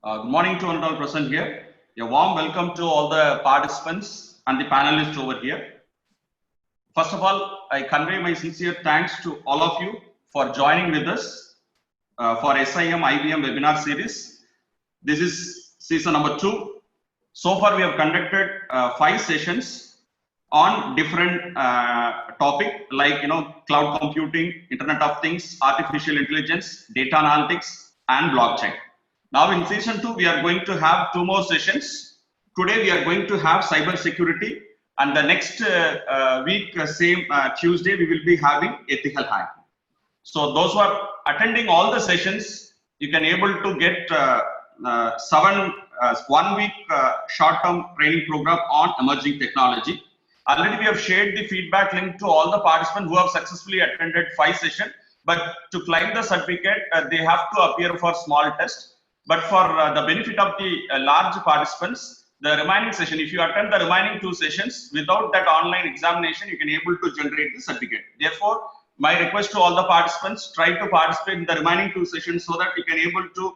Good morning to all present here. A warm welcome to all the participants and the panelists over here. First of all, I convey my sincere thanks to all of you for joining with us for SIM IBM webinar series. This is season number 2. So far, we have conducted 5 sessions on different topic like cloud computing, Internet of Things, artificial intelligence, data analytics, and blockchain. Now in season 2, we are going to have 2 more sessions. Today we are going to have cyber security, and the next week, same Tuesday, we will be having ethical hacking. So those who are attending all the sessions, you can able to get 1 week short-term training program on emerging technology. Already we have shared the feedback link to all the participants who have successfully attended 5 sessions. But to claim the certificate, they have to appear for small test. But for the benefit of the large participants, the remaining session, if you attend the remaining 2 sessions without that online examination, you can able to generate the certificate. Therefore, my request to all the participants, try to participate in the remaining 2 sessions so that you can able to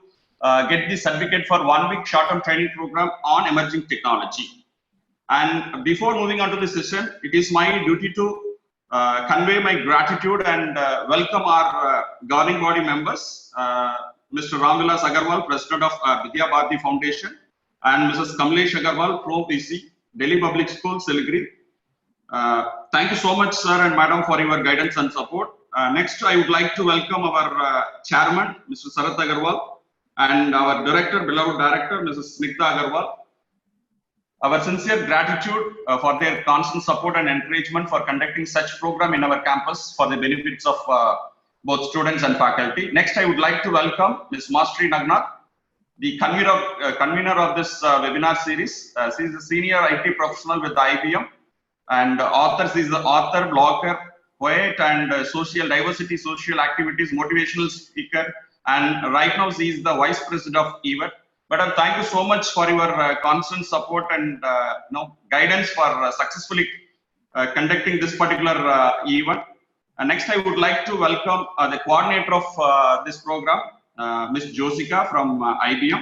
get the certificate for 1 week short-term training program on emerging technology. And before moving on to the session, it is my duty to convey my gratitude and welcome our governing body members, Mr. Ramvilas Agarwal, President of Vidya Bharati Foundation, and Mrs. Kamlesh Agarwal, Pro PC, Delhi Public School, Siliguri. Thank you so much, sir and madam, for your guidance and support. Next, I would like to welcome our chairman, Mr. Sarath Agarwal, and our director, beloved director, Mrs. Snigdha Agarwal. Our sincere gratitude for their constant support and encouragement for conducting such program in our campus for the benefits of both students and faculty. Next, I would like to welcome Ms. Mastri Nagnath, the convener of this webinar series. She is a senior IT professional with IBM and author. She is the author, blogger, poet, and social diversity, social activities, motivational speaker. And right now, she is the vice president of EVET. Madam, thank you so much for your constant support and guidance for successfully conducting this particular event. Next, I would like to welcome the coordinator of this program, Ms. Josika from IBM.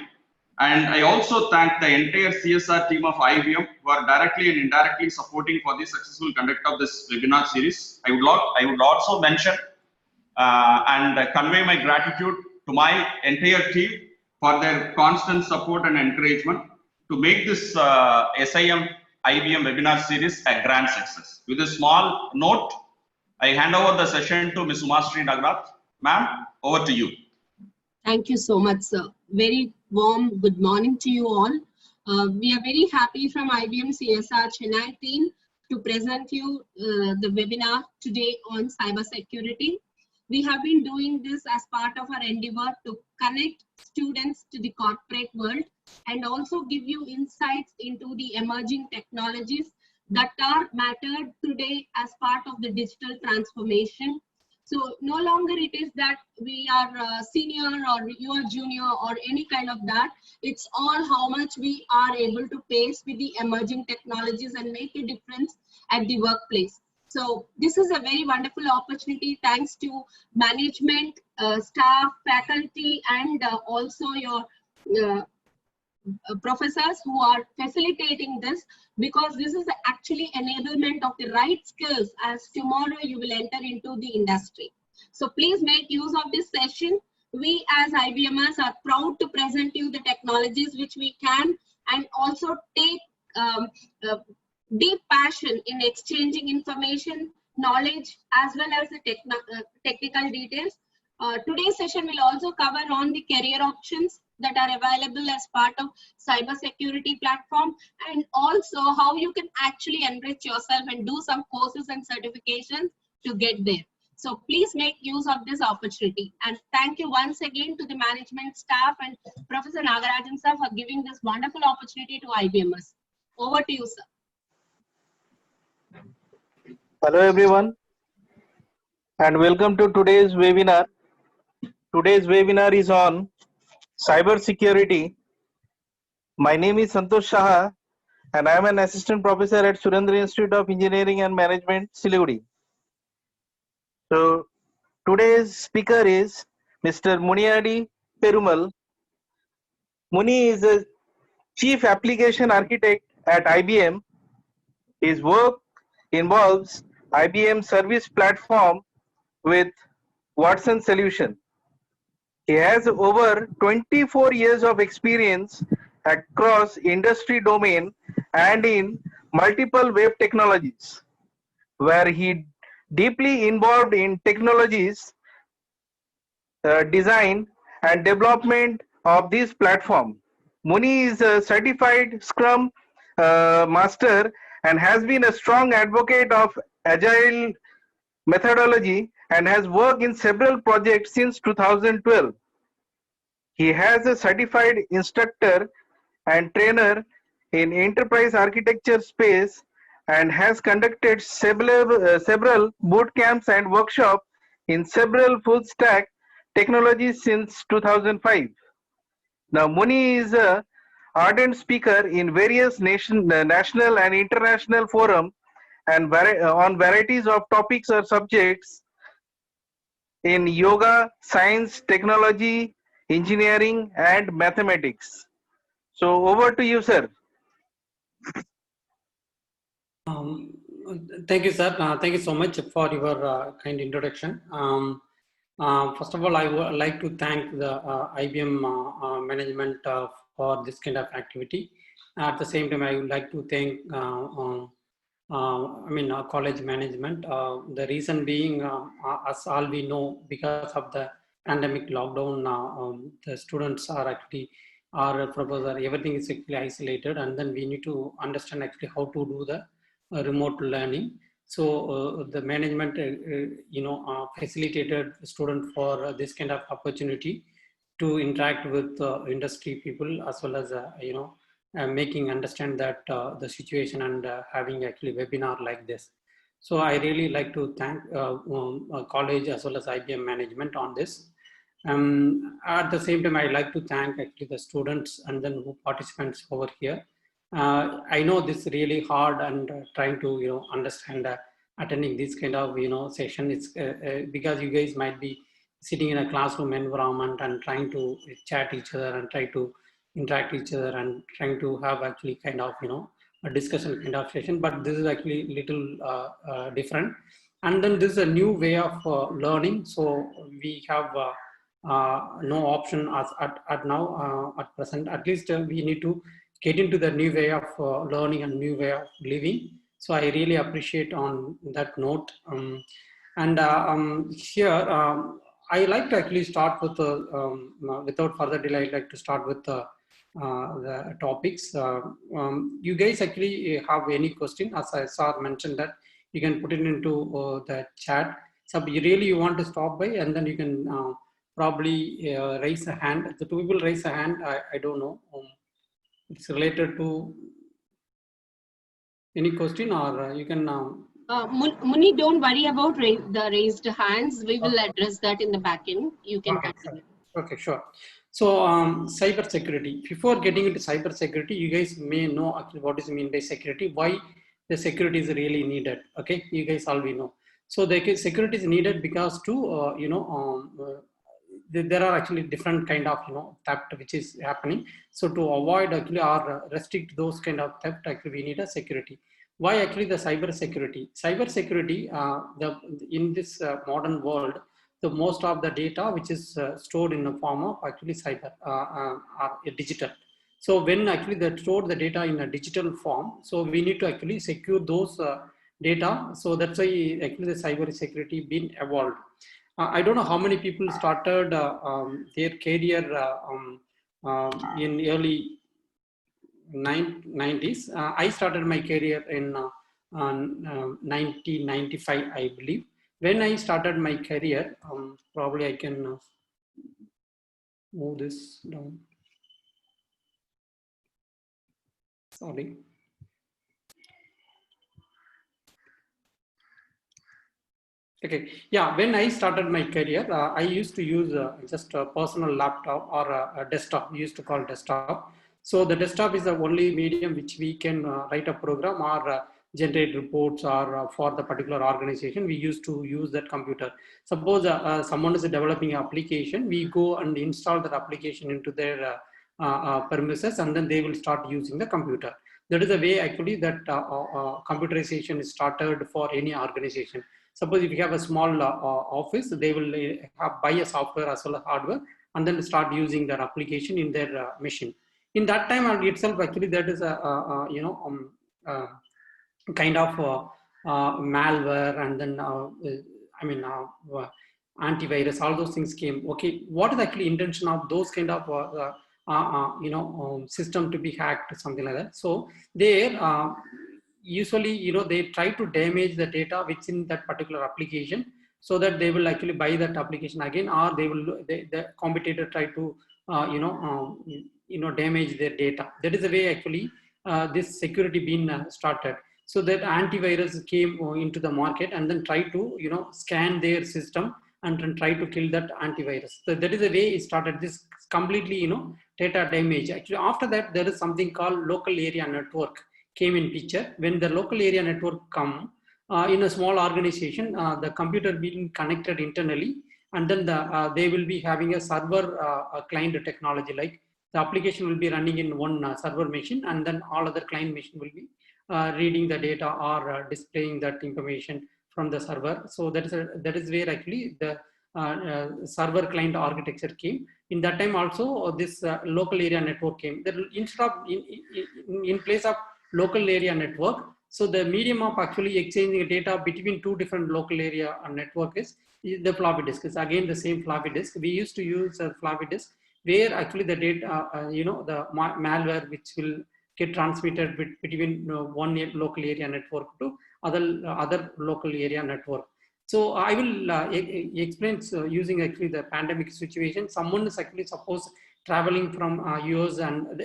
And I also thank the entire CSR team of IBM who are directly and indirectly supporting for the successful conduct of this webinar series. I would also mention and convey my gratitude to my entire team for their constant support and encouragement to make this SIM IBM webinar series a grand success. With a small note, I hand over the session to Ms. Umashri Nagnath. Ma'am, over to you. Thank you so much, sir. Very warm good morning to you all. We are very happy from IBM CSR Chennai team to present you the webinar today on cyber security. We have been doing this as part of our endeavor to connect students to the corporate world and also give you insights into the emerging technologies that are mattered today as part of the digital transformation. So no longer it is that we are senior or you are junior or any kind of that. It's all how much we are able to pace with the emerging technologies and make a difference at the workplace. So this is a very wonderful opportunity thanks to management, staff, faculty, and also your professors who are facilitating this, because this is actually enablement of the right skills as tomorrow you will enter into the industry. So please make use of this session. We as IBMers are proud to present you the technologies which we can and also take deep passion in exchanging information, knowledge, as well as the technical details. Today's session will also cover on the career options that are available as part of cyber security platform, and also how you can actually enrich yourself and do some courses and certifications to get there. So please make use of this opportunity. And thank you once again to the management staff and Professor Nagarajan sir for giving this wonderful opportunity to IBMers. Over to you, sir. Hello everyone and welcome to today's webinar. Today's webinar is on cyber security. My name is Santosh Shah and I am an assistant professor at Surendra Institute of Engineering and Management, Siliguri. So today's speaker is Mr. Muniadi Perumal, Muni is a chief application architect at IBM. His work involves IBM service platform with Watson solution. He has over 24 years of experience across industry domain and in multiple web technologies, where he deeply involved in technologies design and development of this platform. Muni is a certified Scrum master and has been a strong advocate of agile methodology and has worked in several projects since 2012. He has a certified instructor and trainer in enterprise architecture space and has conducted several boot camps and workshops in several full stack technologies since 2005. Now, Muni is a ardent speaker in various national and international forums and on varieties of topics or subjects in yoga, science, technology, engineering, and mathematics. So over to you, sir. Thank you, sir. Thank you so much for your kind introduction. First of all, I would like to thank the IBM management for this kind of activity. At the same time, I would like to thank college management. The reason being, as all we know, because of the pandemic lockdown, the students are actually, our professor, everything is actually isolated, and then we need to understand actually how to do the remote learning. So the management, facilitated student for this kind of opportunity to interact with industry people, as well as making understand that the situation and having actually webinar like this. So I really like to thank college as well as IBM management on this. At the same time, I like to thank actually the students and then participants over here. I know this is really hard and trying to understand attending this kind of session. It's because you guys might be sitting in a classroom environment and trying to chat each other and try to interact each other and trying to have actually kind of a discussion kind of session. But this is actually little different. And then this is a new way of learning. So we have no option at now at present. At least we need to get into the new way of learning and new way of living. So I really appreciate on that note. Here, I like to actually start with, without further delay, I'd like to start with the topics. You guys actually have any question? As I saw mentioned that you can put it into the chat. So you want to stop by, and then you can probably raise a hand. The two people raise a hand, I don't know. It's related to any question, or you can Muni, don't worry about the raised hands. We will address that in the back end. You can continue. Okay, sure. So cyber security. Before getting into cyber security, you guys may know actually what is mean by security, why the security is really needed. Okay, you guys already know. So the security is needed because there are actually different kind of theft which is happening. So to avoid actually or restrict those kind of theft, actually we need a security. Why actually the cyber security? Cyber security, in this modern world, the most of the data which is stored in the form of actually cyber are digital. So when actually they store the data in a digital form, so we need to actually secure those data. So that's why actually the cyber security been evolved. I don't know how many people started their career in early 90s. I started my career in 1995, I believe. When I started my career, probably I can move this down. Sorry. Okay, yeah, when I started my career, I used to use just a personal laptop or a desktop, we used to call desktop. So the desktop is the only medium which we can write a program or generate reports or for the particular organization, we used to use that computer. Suppose someone is developing an application, we go and install that application into their premises, and then they will start using the computer. That is the way actually that computerization is started for any organization. Suppose if you have a small office, they will buy a software as well as hardware, and then start using their application in their machine. In that time itself, actually, that is a kind of malware, and then antivirus, all those things came. Okay, what is actually intention of those kind of system to be hacked, something like that? So they usually, they try to damage the data within that particular application, so that they will actually buy that application again, or they will the competitor try to damage their data. That is the way actually this security been started. So that antivirus came into the market and then try to scan their system and then try to kill that antivirus. So that is the way it started. This completely data damage. Actually, after that, there is something called local area network came in picture. When the local area network come in a small organization, the computer being connected internally, and then they will be having a server client technology. Like the application will be running in one server machine, and then all other client machine will be reading the data or displaying that information from the server. So that is where actually the server client architecture came. In that time also, this local area network came. Instead of in place of local area network, so the medium of actually exchanging data between two different local area network is the floppy disk. Is again the same floppy disk. We used to use a floppy disk where actually the data, the malware which will get transmitted between one local area network to other local area network. So I will explain using actually the pandemic situation. Someone is actually suppose traveling from US, and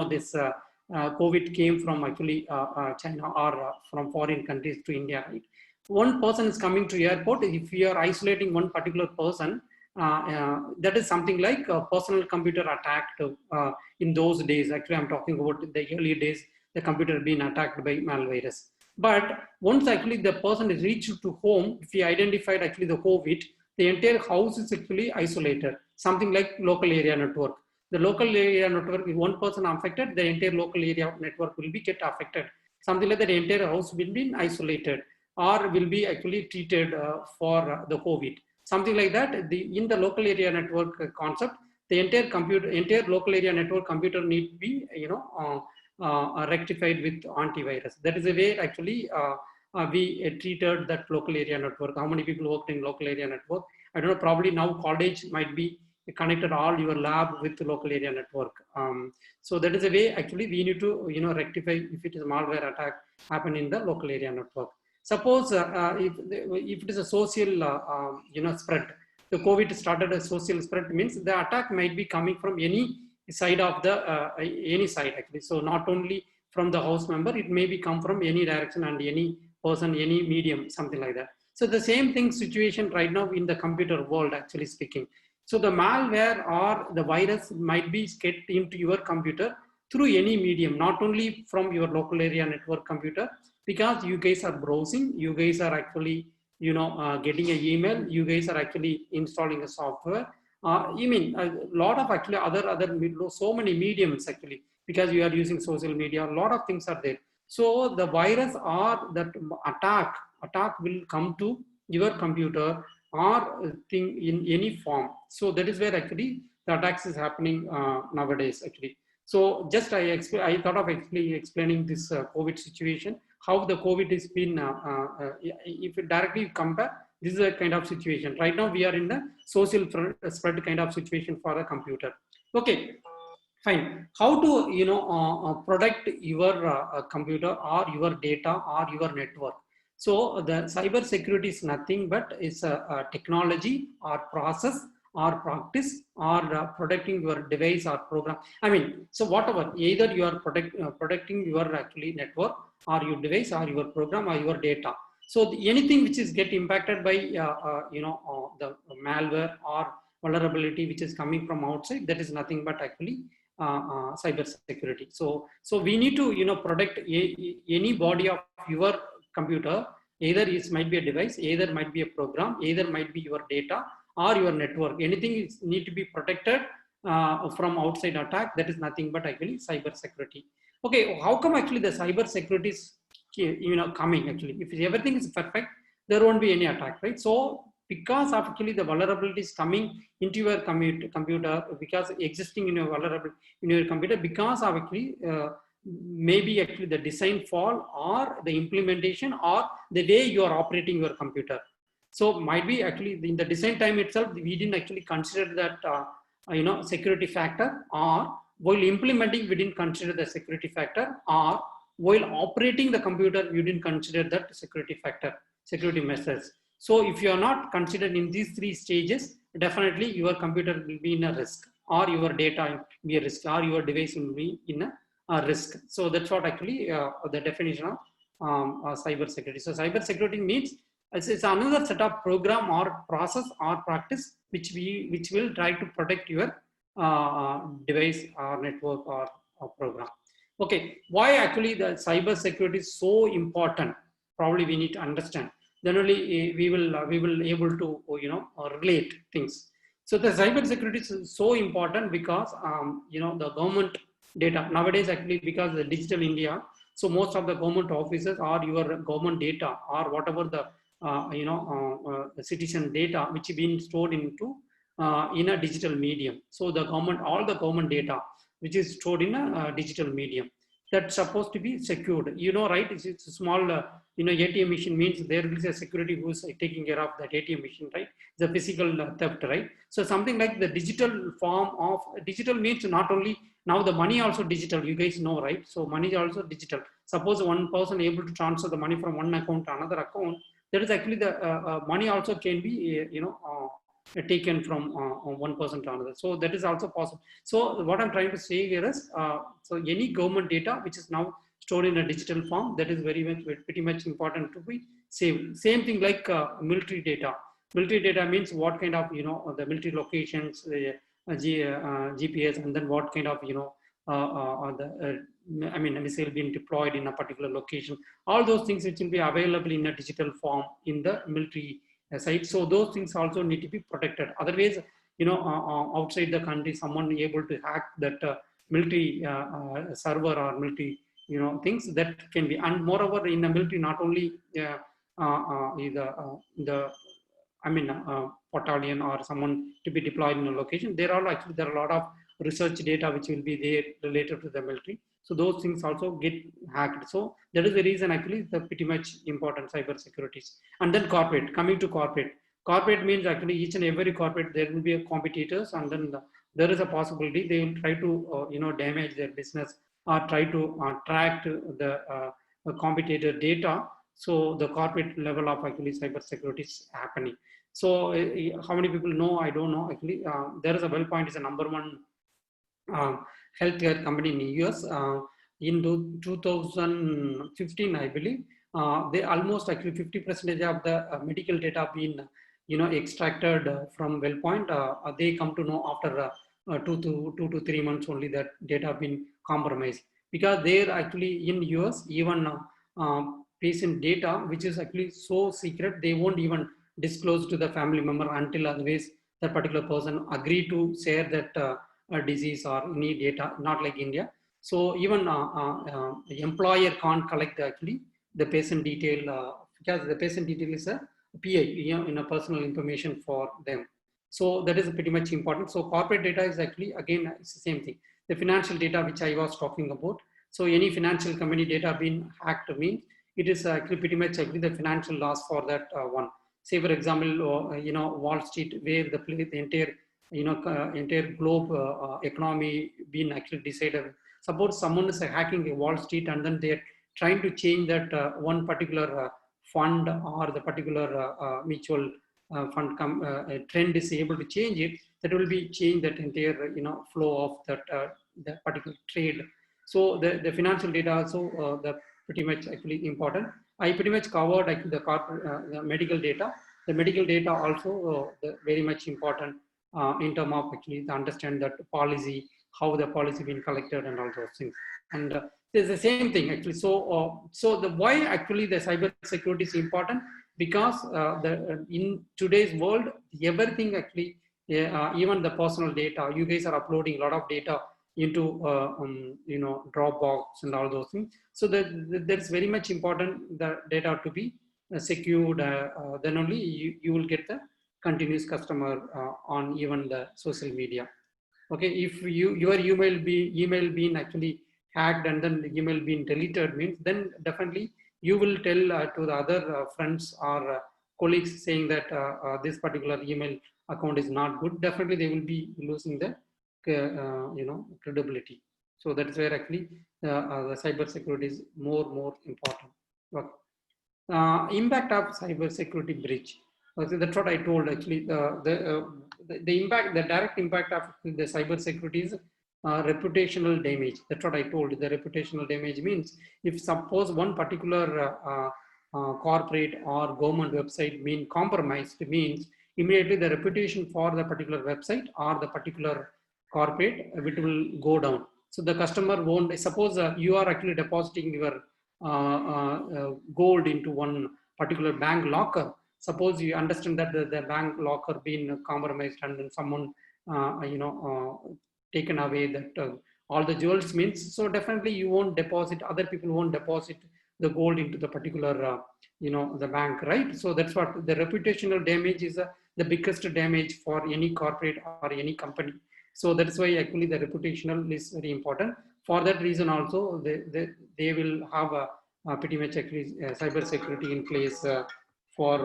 this COVID came from actually China or from foreign countries to India, right? One person is coming to airport. If you are isolating one particular person, that is something like a personal computer attacked in those days. Actually, I'm talking about the early days, the computer being attacked by malvirus. But once actually the person is reached to home, if he identified actually the COVID, the entire house is actually isolated, something like local area network. The local area network, if one person affected, the entire local area network will be get affected. Something like that, the entire house will be isolated or will be actually treated for the COVID. Something like that. In the local area network concept, the entire local area network computer need to be rectified with antivirus. That is a way actually we treated that local area network. How many people worked in local area network? I don't know. Probably now college might be connected all your lab with the local area network. So that is a way actually we need to rectify if it is a malware attack happen in the local area network. Suppose if it is a social spread, the COVID started a social spread, means the attack might be coming from any side of the any side actually. So not only from the house member, it may be come from any direction and any person, any medium, something like that. So the same thing situation right now in the computer world actually speaking. So the malware or the virus might be get into your computer through any medium, not only from your local area network computer, because you guys are browsing, you guys are actually getting an email, you guys are actually installing a software. A lot of actually other so many mediums actually, because you are using social media, a lot of things are there. So the virus or that attack will come to your computer or thing in any form. So that is where actually the attacks is happening nowadays actually. So just I thought of actually explaining this COVID situation, how the COVID has been, if you directly compare, this is a kind of situation. Right now we are in the social spread kind of situation for a computer. Okay, fine. How to protect your computer or your data or your network? So the cyber security is nothing but it's a technology or process or practice or protecting your device or program. So whatever, either you are protecting your actually network or your device or your program or your data. So anything which is get impacted by the malware or vulnerability which is coming from outside, that is nothing but actually cyber security. So we need to protect any body of your computer. Either it might be a device, either might be a program, either might be your data or your network. Anything is need to be protected from outside attack. That is nothing but actually cyber security. Okay, how come actually the cyber security is coming actually? If everything is perfect, there won't be any attack, right? So because of actually the vulnerabilities coming into your computer, because existing in your vulnerable in your computer, because of actually maybe actually the design flaw or the implementation or the way you are operating your computer. So might be actually in the design time itself, we didn't actually consider that security factor, or while implementing we didn't consider the security factor, or while operating the computer you didn't consider that security factor, security measures. So if you are not considered in these three stages, definitely your computer will be in a risk, or your data will be a risk, or your device will be in a risk. So that's what actually the definition of cyber security. So cyber security means it's another set of program or process or practice which will try to protect your device or network or program. Okay, why actually the cyber security is so important? Probably we need to understand. Then only we will able to relate things. So the cyber security is so important because the government data nowadays actually, because the digital India, so most of the government offices or your government data or whatever the citizen data which is being stored into in a digital medium. So the government, all the government data which is stored in a digital medium, that's supposed to be secured. Right? It's a small ATM machine means there is a security who's taking care of that ATM machine, right? The physical theft, right? So something like the digital form of digital means not only now the money also digital, you guys know, right? So money is also digital. Suppose one person able to transfer the money from one account to another account, that is actually the money also can be taken from one person to another. So that is also possible. So what I'm trying to say here is, so any government data which is now stored in a digital form, that is pretty much important to be saved. Same thing like military data. Military data means what kind of the military locations, GPS, and then what kind of missile being deployed in a particular location. All those things which will be available in a digital form in the military site. So those things also need to be protected. Otherwise, outside the country, someone able to hack that military server or military things that can be. And moreover, in the military, not only battalion or someone to be deployed in a location, there are a lot of research data which will be there related to the military. So those things also get hacked. So that is the reason actually the pretty much important cyber securities. And then corporate, coming to corporate means actually each and every corporate, there will be a competitors, and then there is a possibility they will try to damage their business or try to track the competitor data. So the corporate level of actually cyber security is happening. So how many people know? I don't know actually. There is a WellPoint is a #1 healthcare company in the US. In 2015, I believe, they almost actually 50% of the medical data being extracted from WellPoint. They come to know after 2 to 3 months only that data been compromised, because they're actually in US, even patient data which is actually so secret, they won't even disclose to the family member until otherwise that particular person agree to share that disease or any data, not like India. So even the employer can't collect actually the patient detail because the patient detail is a PI, personal information for them. So that is pretty much important. So corporate data is actually, again, it's the same thing. The financial data which I was talking about. So any financial company data being hacked means it is actually pretty much actually the financial loss for that one. Say for example, Wall Street, where the entire entire globe economy being actually decided. Suppose someone is hacking Wall Street and then they're trying to change that one particular fund or the particular mutual fund trend is able to change it, that will be change that entire flow of that particular trade. So the financial data also the pretty much actually important. I pretty much covered actually the medical data. The medical data also very much important in terms of actually to understand that policy, how the policy being collected and all those things. And it's the same thing actually. So the why actually the cyber security is important, because in today's world everything actually even the personal data. You guys are uploading a lot of data into Dropbox and all those things. So that's very much important, the data to be secured. Then only you will get the continuous customer on even the social media. Okay, if your email being actually hacked and then the email being deleted means, then definitely you will tell to the other friends or colleagues saying that this particular email account is not good. Definitely they will be losing the credibility. So that's where actually the cyber security is more important. Okay. Impact of cyber security breach. So that's what I told actually. The impact, the direct impact of the cyber security is reputational damage. That's what I told. The reputational damage means, if suppose one particular corporate or government website being compromised, means immediately the reputation for the particular website or the particular corporate, it will go down. So the customer won't, suppose you are actually depositing your gold into one particular bank locker. Suppose you understand that the bank locker being compromised and then someone taken away that all the jewels means, so definitely you won't deposit, other people won't deposit the gold into the particular the bank, right? So that's what the reputational damage is, the biggest damage for any corporate or any company. So that's why actually the reputational is very important. For that reason also they will have a pretty much actually cyber security in place for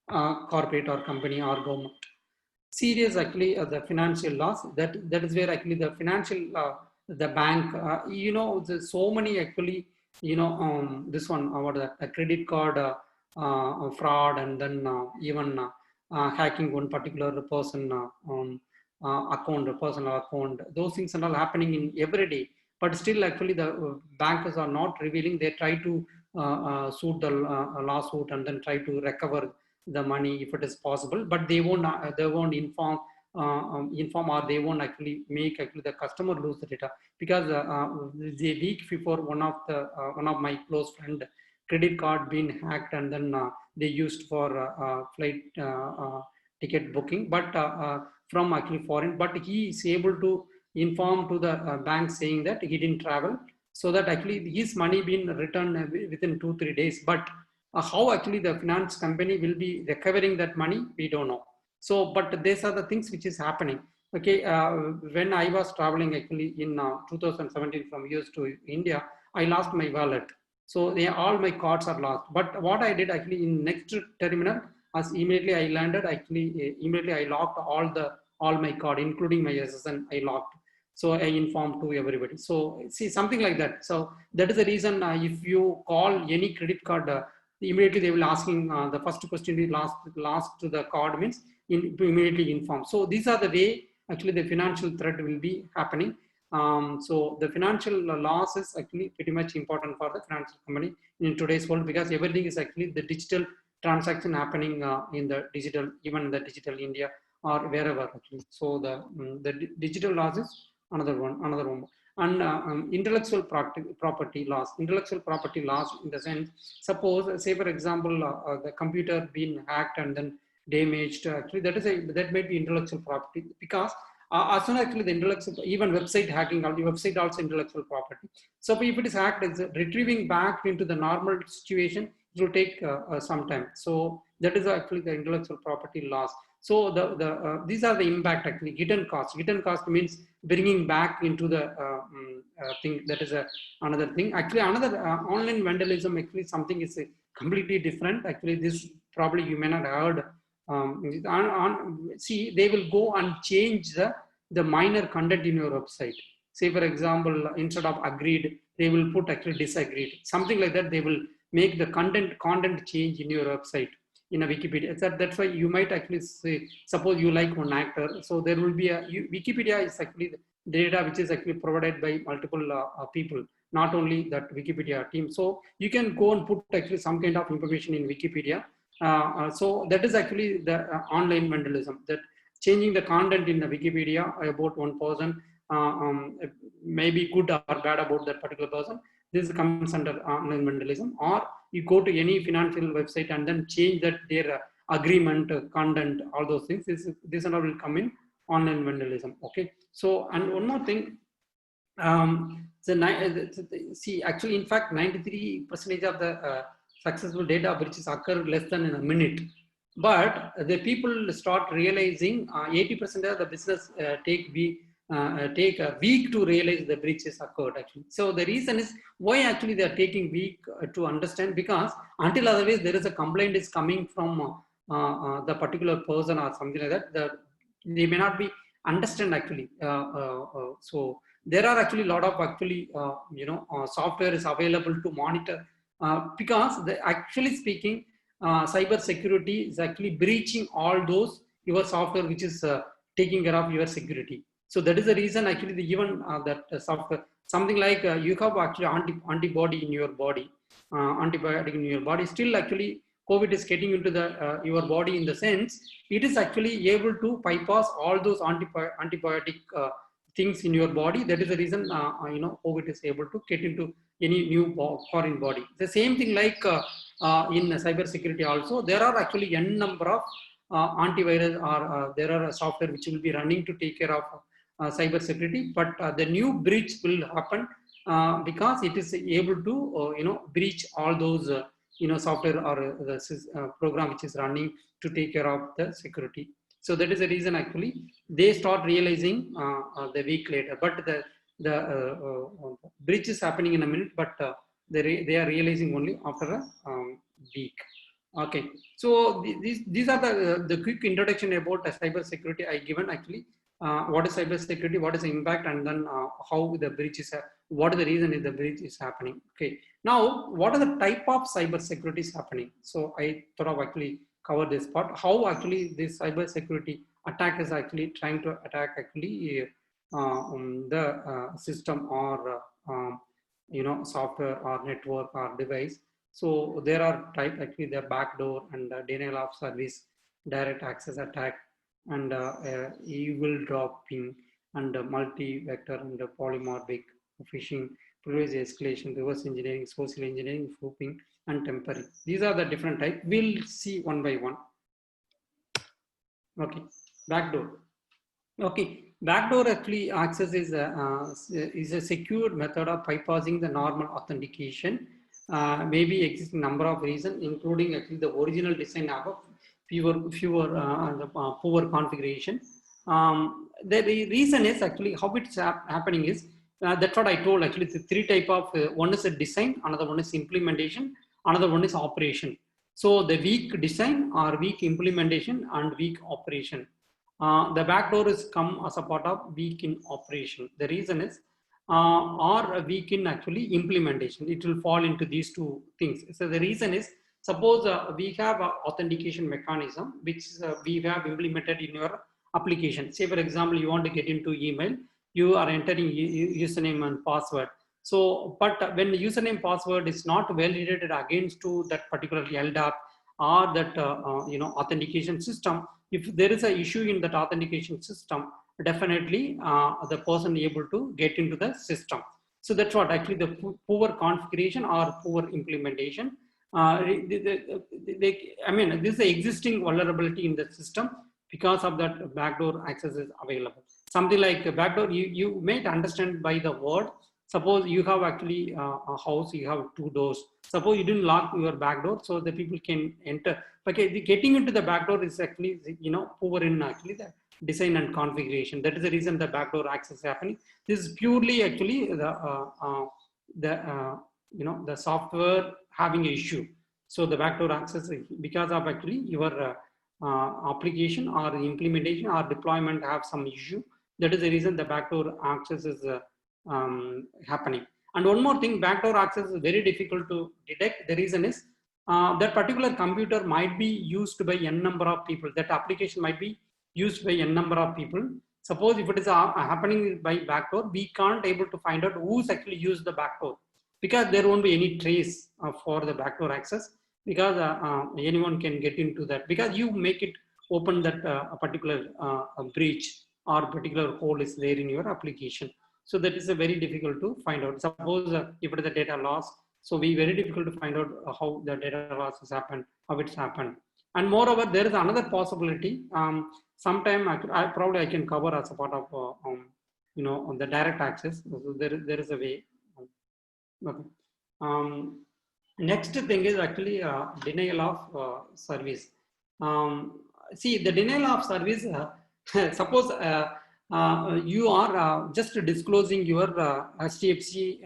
corporate or company or government. Serious actually the financial loss, that is where actually the financial the bank there's so many actually this one about the credit card fraud, and then even hacking one particular person account, personal account. Those things are all happening in every day, but still actually the bankers are not revealing. They try to suit the lawsuit and then try to recover the money if it is possible, but they won't inform or they won't actually make actually the customer lose the data, because the week before one of my close friend credit card being hacked, and then they used for flight ticket booking, but from actually foreign, but he is able to inform to the bank saying that he didn't travel, so that actually his money being returned within 2-3 days. But how actually the finance company will be recovering that money, we don't know. So, but these are the things which is happening. Okay, when I was traveling actually in 2017 from US to India, I lost my wallet. So all my cards are lost. But what I did actually in next terminal, as immediately I landed, actually immediately I locked all my card, including my SSN, I locked. So I informed to everybody. So see, something like that. So that is the reason if you call any credit card, immediately they will asking the first question is last to the card means to immediately inform. So these are the way actually the financial threat will be happening. So the financial loss is actually pretty much important for the financial company in today's world, because everything is actually the digital transaction happening in the digital, even in the digital India or wherever actually. So the digital loss is another one. And intellectual property loss. Intellectual property loss in the sense, suppose, say for example, the computer being hacked and then damaged. Actually, that may be intellectual property, because as soon as actually the intellectual, even website hacking, website also intellectual property. So if it is hacked, it's retrieving back into the normal situation, it will take some time. So that is actually the intellectual property loss. So these are the impact actually. Hidden cost. Hidden cost means bringing back into the thing. That is another thing. Actually, another online vandalism. Actually, something is completely different. Actually, this probably you may not have heard. See, they will go and change the minor content in your website. Say for example, instead of agreed, they will put actually disagreed. Something like that. They will make the content change in your website. In a Wikipedia, that's why you might actually say, suppose you like one actor, so there will be Wikipedia is actually the data which is actually provided by multiple people, not only that Wikipedia team. So you can go and put actually some kind of information in Wikipedia. So that is actually the online vandalism, that changing the content in the Wikipedia about one person, maybe good or bad about that particular person. This comes under online vandalism. Or you go to any financial website and then change that their agreement, content, all those things. This and all will come in online vandalism. Okay. So, and one more thing. See, actually, in fact, 93% of the successful data breaches occur less than in a minute. But the people start realizing 80% of the business take a week to realize the breaches occurred actually. So the reason is why actually they are taking week to understand, because until otherwise there is a complaint is coming from the particular person or something like that, they may not be understand actually. So there are actually a lot of actually software is available to monitor because actually speaking, cyber security is actually breaching all those your software which is taking care of your security. So that is the reason actually even that software, something like you have actually antibody in your body, antibiotic in your body, still actually COVID is getting into the your body in the sense it is actually able to bypass all those antibiotic things in your body. That is the reason COVID is able to get into any new foreign body. The same thing like in cyber security also, there are actually n number of antivirus or there are a software which will be running to take care of cyber security, but the new breach will happen because it is able to breach all those software or the program which is running to take care of the security. So that is the reason actually they start realizing the week later, but the breach is happening in a minute, but they are realizing only after a week. Okay, so these are the quick introduction about cyber security I given actually. What is cyber security, what is the impact, and then how the breach is, what is the reason is the breach is happening. Okay, now what are the type of cyber security is happening? So I thought of actually cover this part, how actually this cyber security attack is actually trying to attack actually the system or software or network or device. So there are type actually the backdoor and denial of service, direct access attack, and evil dropping, and multi-vector and polymorphic phishing, privilege escalation, reverse engineering, social engineering, spoofing, and temporary. These are the different types. We'll see one by one. Okay, backdoor. Okay, backdoor actually access is a secure method of bypassing the normal authentication. Maybe existing number of reasons, including actually the original design of a poor configuration. The reason is actually how it's happening is that's what I told actually. The three type of one is a design, another one is implementation, another one is operation. So the weak design or weak implementation and weak operation. The backdoor is come as a part of weak in operation. The reason is or weak in actually implementation. It will fall into these two things. So the reason is, suppose we have an authentication mechanism which we have implemented in your application. Say for example, you want to get into email, you are entering username and password. So, but when the username password is not validated against to that particular LDAP or that authentication system, if there is an issue in that authentication system, definitely the person able to get into the system. So that's what actually the poor configuration or poor implementation. I mean, this is the existing vulnerability in the system. Because of that, backdoor access is available. Something like a backdoor, you may understand by the word. Suppose you have actually a house, you have two doors. Suppose you didn't lock your back door, so the people can enter. Okay, getting into the back door is actually poor in actually the design and configuration. That is the reason the backdoor access is happening. This is purely actually the software having an issue. So the backdoor access because of actually your application or implementation or deployment have some issue. That is the reason the backdoor access is happening. And one more thing, backdoor access is very difficult to detect. The reason is that particular computer might be used by n number of people. That application might be used by n number of people. Suppose if it is happening by backdoor, we can't able to find out who's actually used the backdoor, because there won't be any trace for the backdoor access, because anyone can get into that, because you make it open that a particular breach or particular hole is there in your application. So that is a very difficult to find out. Suppose if it is a data loss, so we very difficult to find out how the data loss has happened, how it's happened. And moreover, there is another possibility. Sometime I can cover as a part of you know, on the direct access. So there is a way. Okay. Next thing is actually denial of service. See, the denial of service. Suppose you are just disclosing your HDFC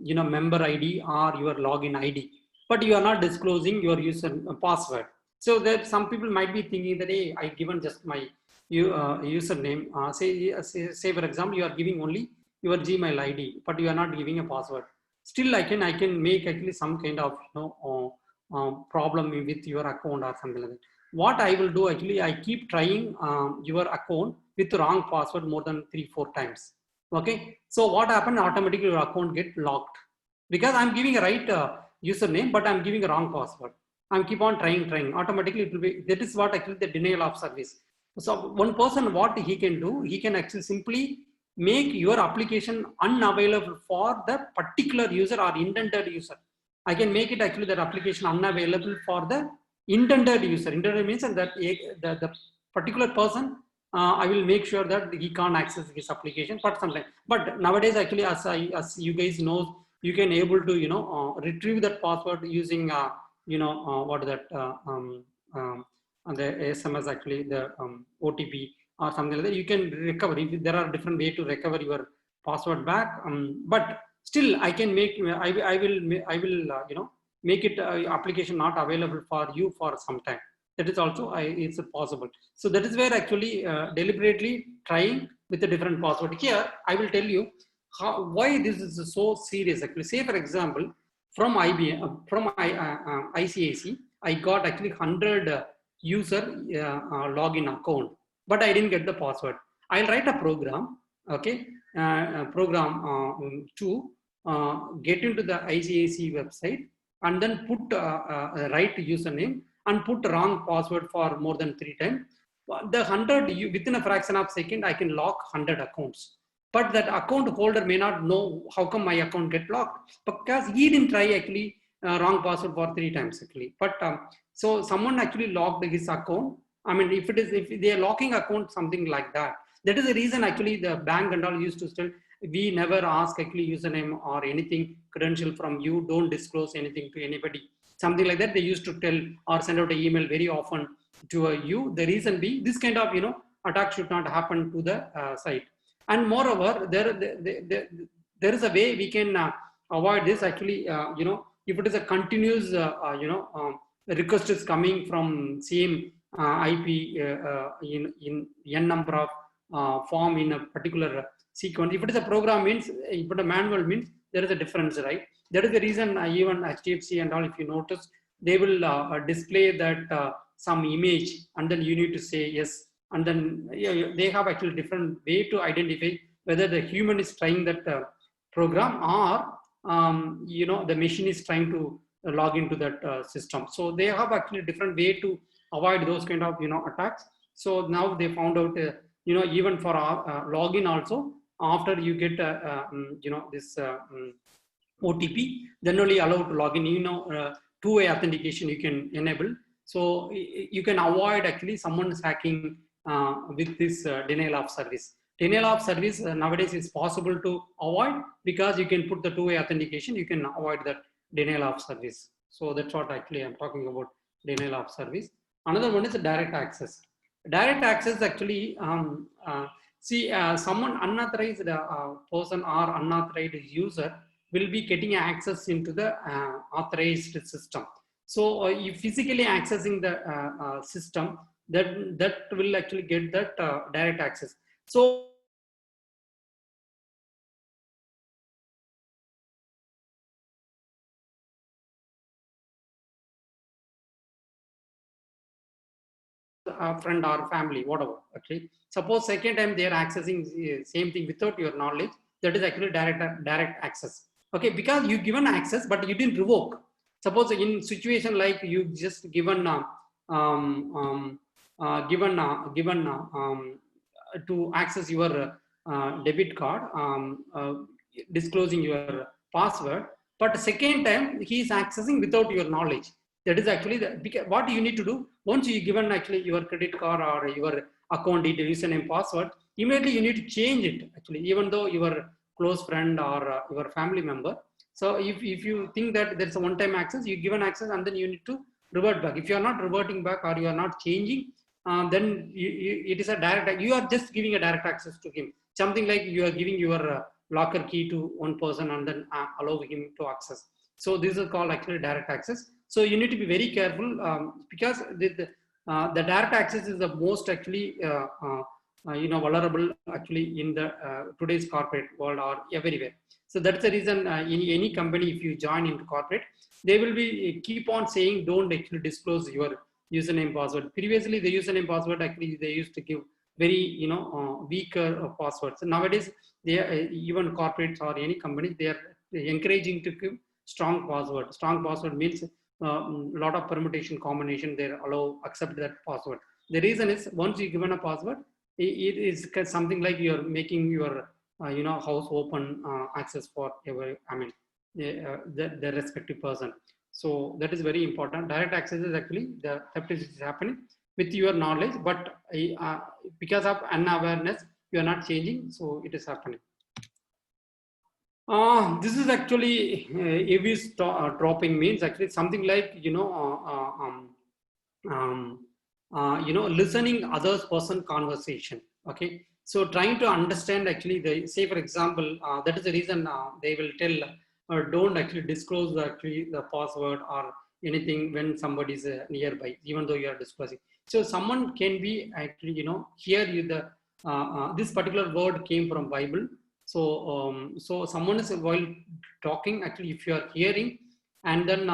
you know, member ID or your login ID, but you are not disclosing your user password. So that some people might be thinking that, hey, I given just my username. Say for example, you are giving only your Gmail ID, but you are not giving a password. Still, I can make actually some kind of, you know, problem with your account or something like that. What I will do actually, I keep trying your account with wrong password more than 3-4 times. Okay, so what happened? Automatically your account get locked because I'm giving a right username, but I'm giving a wrong password. I'm keep on trying. Automatically it will be. That is what actually the denial of service. So one person, what he can do, he can actually simply make your application unavailable for the particular user or intended user. I can make it actually that application unavailable for the intended user. Intended means that the particular person, I will make sure that he can't access his application, but nowadays actually, as you guys know, you can able to, you know, retrieve that password using you know, what is that the SMS, actually the OTP or something like that. You can recover. There are different ways to recover your password back, but still I can make, I will you know, make it application not available for you for some time. That is also it's possible. So that is where actually deliberately trying with a different password. Here I will tell you why this is so serious. Actually, say for example, from IBM, from ICICI, I got actually 100 user login account, but I didn't get the password. I'll write a program, okay, program to get into the ICICI website and then put right username and put wrong password for more than 3 times. The 100, within a fraction of a second, I can lock 100 accounts. But that account holder may not know how come my account get locked, because he didn't try actually wrong password for 3 times actually. But so someone actually locked his account. I mean, if they are locking account, something like that. That is the reason actually the bank and all used to still, we never ask actually username or anything credential from you. Don't disclose anything to anybody. Something like that they used to tell or send out an email very often to you. The reason being, this kind of, you know, attack should not happen to the site. And moreover, there is a way we can avoid this actually. You know, if it is a continuous, you know, request is coming from same IP in n number of form in a particular sequence. If it is a program means, if it is a manual means, there is a difference, right? That is the reason even HDFC and all, if you notice, they will display that some image, and then you need to say yes. And then they have actually different way to identify whether the human is trying that program or you know, the machine is trying to log into that system. So they have actually different way to avoid those kind of, you know, attacks. So now they found out, you know, even for login also, after you get you know, this OTP, then only allowed to log in. You know, two-way authentication you can enable. So you can avoid actually someone's hacking with this denial of service. Denial of service nowadays is possible to avoid because you can put the two-way authentication. You can avoid that denial of service. So that's what actually I'm talking about, denial of service. Another one is direct access. Direct access actually, see, someone unauthorized person or unauthorized user will be getting access into the authorized system. So you physically accessing the system, that will actually get that direct access. So friend or family, whatever. Okay. Suppose second time they are accessing the same thing without your knowledge, that is actually direct access. Okay, because you given access, but you didn't revoke. Suppose in situation like you just given to access your debit card, disclosing your password, but second time he is accessing without your knowledge. That is actually because what you need to do once you given actually your credit card or your account detail, username, password, immediately you need to change it actually, even though your close friend or your family member. So if you think that there's a one-time access, you give an access and then you need to revert back. If you are not reverting back or you are not changing, then it is a direct, you are just giving a direct access to him. Something like you are giving your locker key to one person and then allow him to access. So this is called actually direct access. So you need to be very careful because the direct access is the most actually vulnerable actually in the today's corporate world or everywhere. So that's the reason in any company, if you join into corporate, they will be keep on saying don't actually disclose your username password. Previously, the username password actually they used to give very weaker passwords. So nowadays, they even corporates or any company they are encouraging to give strong password. Strong password means lot of permutation combination they allow accept that password. The reason is once you given a password, it is something like you're making your house open access for every, I mean the respective person. So that is very important. Direct access is actually the theft is happening with your knowledge, but because of unawareness you are not changing, so it is happening. This is actually AV's dropping means actually something like listening others person conversation. Okay, so trying to understand actually the say for example that is the reason they will tell don't actually disclose actually the password or anything when somebody is nearby, even though you are disclosing. So someone can be actually here you the this particular word came from Bible. So so someone is while talking actually if you are hearing and then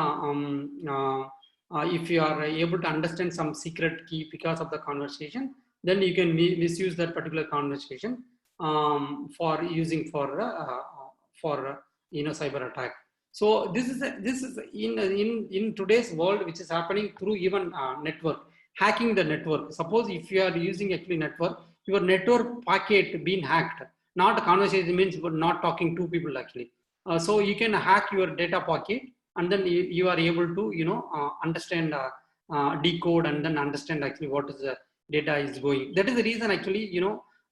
if you are able to understand some secret key because of the conversation, then you can misuse that particular conversation for using for cyber attack. So this is in today's world which is happening through even network hacking the network. Suppose if you are using actually network, your network packet being hacked. Not a conversation means not talking to people actually. So you can hack your data packet and then you are able to understand decode and then understand actually what is the data is going. That is the reason actually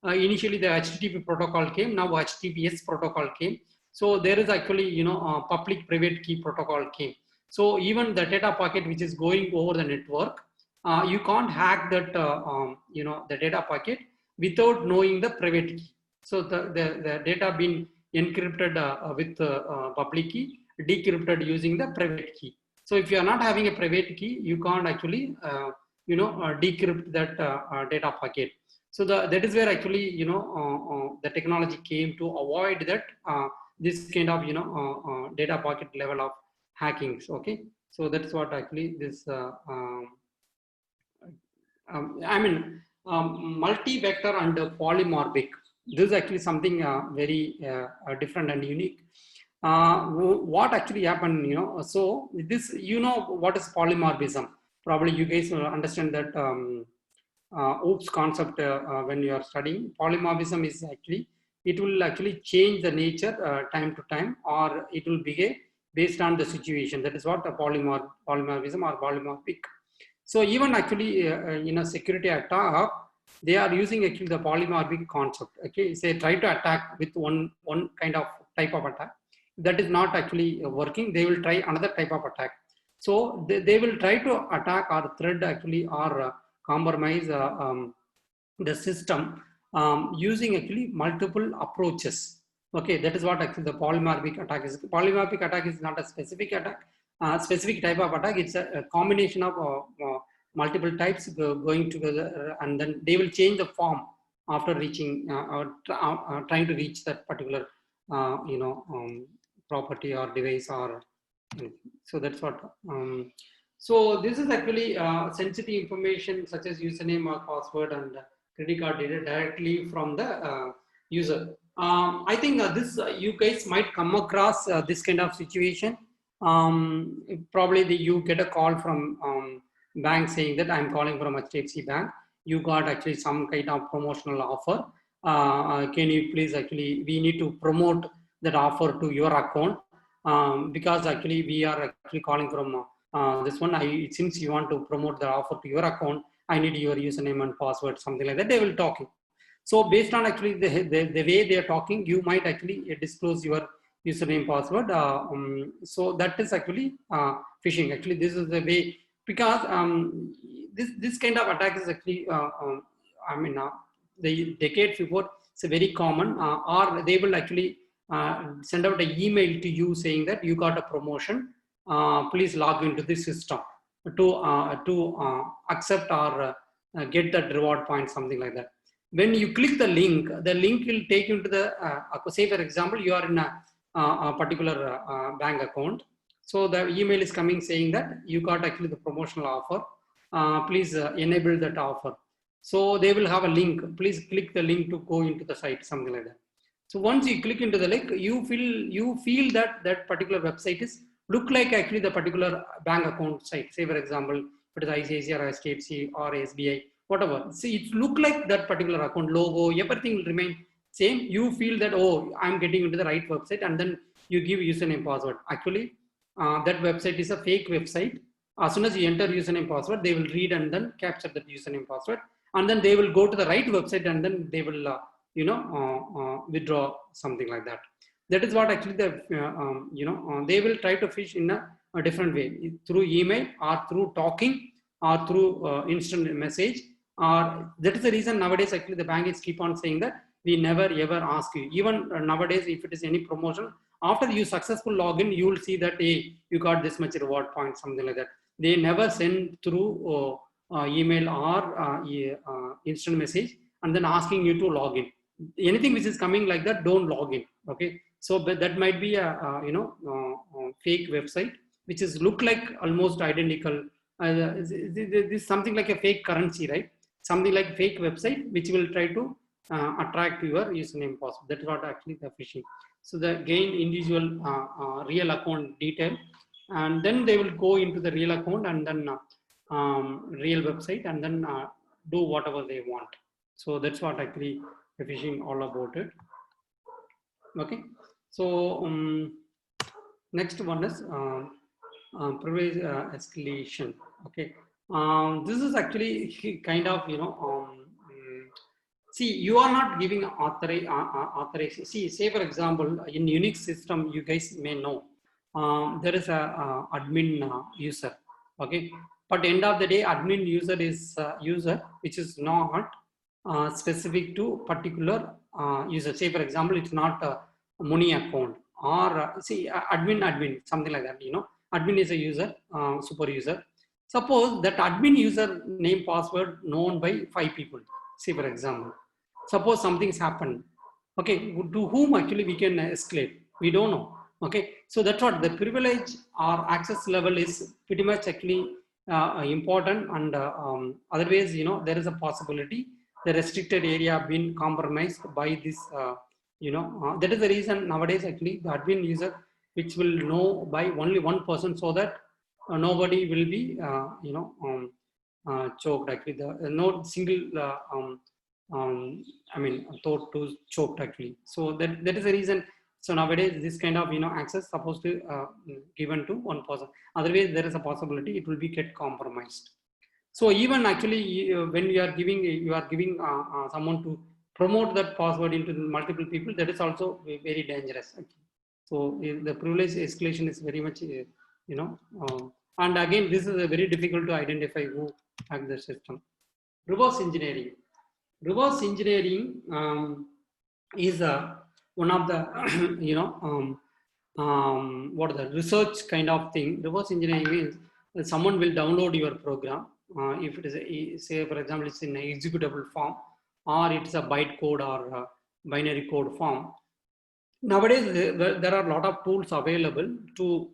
initially the HTTP protocol came, now HTTPS protocol came. So there is actually public private key protocol came. So even the data packet which is going over the network, you can't hack that the data packet without knowing the private key. So the data being encrypted with public key, decrypted using the private key. So if you are not having a private key, you can't actually decrypt that data packet. So that is where actually the technology came to avoid that this kind of data packet level of hackings. Okay, so that's what actually this multi-vector and polymorphic. This is actually something very different and unique. What actually happened, so this, what is polymorphism? Probably you guys will understand that OOPS concept when you are studying. Polymorphism is actually, it will actually change the nature time to time, or it will behave based on the situation. That is what a polymorphism or polymorphic. So even actually in a security attack, they are using actually the polymorphic concept. Okay, say try to attack with one kind of type of attack that is not actually working. They will try another type of attack. So they will try to attack or thread actually or compromise the system using actually multiple approaches. Okay, that is what actually the polymorphic attack is. Polymorphic attack is not a specific attack, specific type of attack. It's a combination of multiple types going together, and then they will change the form after reaching trying to reach that particular property or device or so that's what. So this is actually sensitive information such as username or password and credit card data directly from the user. I think this you guys might come across this kind of situation. Probably you get a call from bank saying that I'm calling from HDFC Bank. You got actually some kind of promotional offer. Can you please actually, we need to promote that offer to your account because actually we are actually calling from this one, since you want to promote the offer to your account, I need your username and password, something like that. They will talk. So based on actually the way they are talking, you might actually disclose your username, password. So that is actually phishing. Actually, this is the way, because this kind of attack is actually, I mean, the decades before, it's a very common, or they will actually send out an email to you saying that you got a promotion. Please log into the system to accept or get that reward point, something like that. When you click the link will take you to the, say for example, you are in a particular bank account. So the email is coming saying that you got actually the promotional offer. Please enable that offer. So they will have a link. Please click the link to go into the site, something like that. So once you click into the link, you feel that that particular website is look like actually the particular bank account site. Say for example, if it is ICICI or HDFC or SBI, whatever. See, it look like that particular account logo, everything will remain same. You feel that, oh, I'm getting into the right website, and then you give username, password. Actually, that website is a fake website. As soon as you enter username, password, they will read and then capture that username, password, and then they will go to the right website, and then they will withdraw, something like that. That is what actually the they will try to fish in a different way, through email or through talking or through instant message. Or that is the reason nowadays actually the bank is keep on saying that we never ever ask you. Even nowadays, if it is any promotion, after you successful login, you will see that, hey, you got this much reward point, something like that. They never send through email or instant message and then asking you to log in. Anything which is coming like that, don't log in. Okay, so but that might be a fake website which is look like almost identical. This is something like a fake currency, right? Something like fake website which will try to attract your username, password. That is what actually the phishing. So the gain individual real account detail, and then they will go into the real account and then real website, and then do whatever they want. So that's what actually the phishing all about it. Okay, so next one is privilege escalation. Okay, this is actually kind of see, you are not giving authorization. See, say for example, in Unix system, you guys may know there is a admin user. Okay, but end of the day, admin user is user which is not specific to particular user. Say for example, it's not a Muni account, or see admin, something like that. Admin is a user, super user. Suppose that admin user name, password known by 5 people. Say for example, suppose something's happened. Okay, to whom actually we can escalate? We don't know. Okay, so that's what the privilege or access level is pretty much actually important, and otherwise, there is a possibility the restricted area being compromised by this. That is the reason nowadays actually the admin user which will know by only one person, so that nobody will be choked. Actually, the no single thought to choked actually. So that is the reason. So nowadays this kind of access supposed to given to one person. Otherwise, there is a possibility it will be get compromised. So even actually when you are giving someone to promote that password into multiple people, that is also very dangerous. Actually. So the privilege escalation is very much and again, this is very difficult to identify who hacked the system. Reverse engineering. Reverse engineering is one of the what are the research kind of thing. Reverse engineering means that someone will download your program. If it is say for example, it's in an executable form, or it's a bytecode or binary code form. Nowadays, there are a lot of tools available to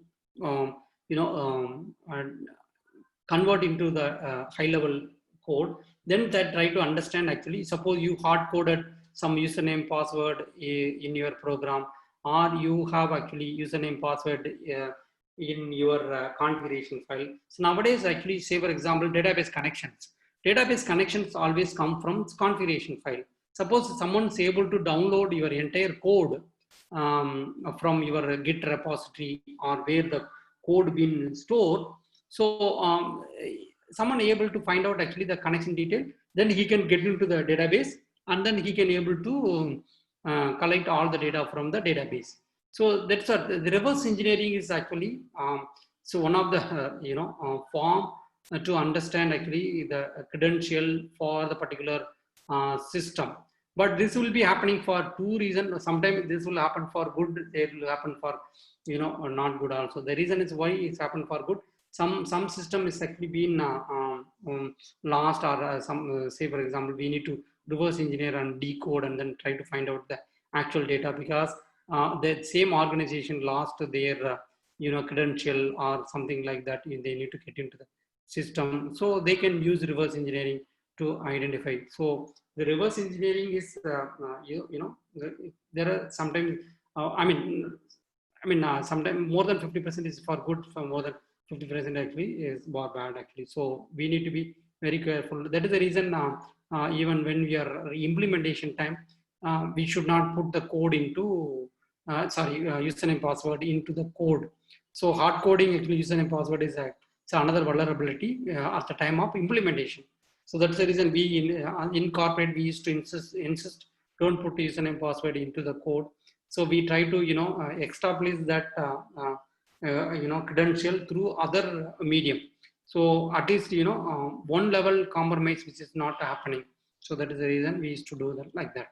convert into the high-level code. Then that try to understand actually. Suppose you hard-coded some username, password in your program, or you have actually username, password in your configuration file. So nowadays, actually, say for example, database connections. Database connections always come from configuration file. Suppose someone is able to download your entire code from your Git repository or where the code been stored. So someone able to find out actually the connection detail, then he can get into the database, and then he can able to collect all the data from the database. So that's what the reverse engineering is actually. So one of the form to understand actually the credential for the particular system. But this will be happening for two reasons. Sometimes this will happen for good, it will happen for not good also. The reason is why it's happened for good. Some system is actually been lost, or say for example we need to reverse engineer and decode and then try to find out the actual data, because the same organization lost their credential or something like that. They need to get into the system, so they can use reverse engineering to identify. So the reverse engineering is there are sometimes sometimes more than 50% is for good, for more than 50% actually is bad actually. So we need to be very careful. That is the reason even when we are implementation time, we should not put the code into username password into the code. So hard coding actually username password is another vulnerability at the time of implementation. So that's the reason we in corporate we used to insist don't put username password into the code. So we try to establish that credential through other medium. So at least one level compromise which is not happening. So that is the reason we used to do that like that.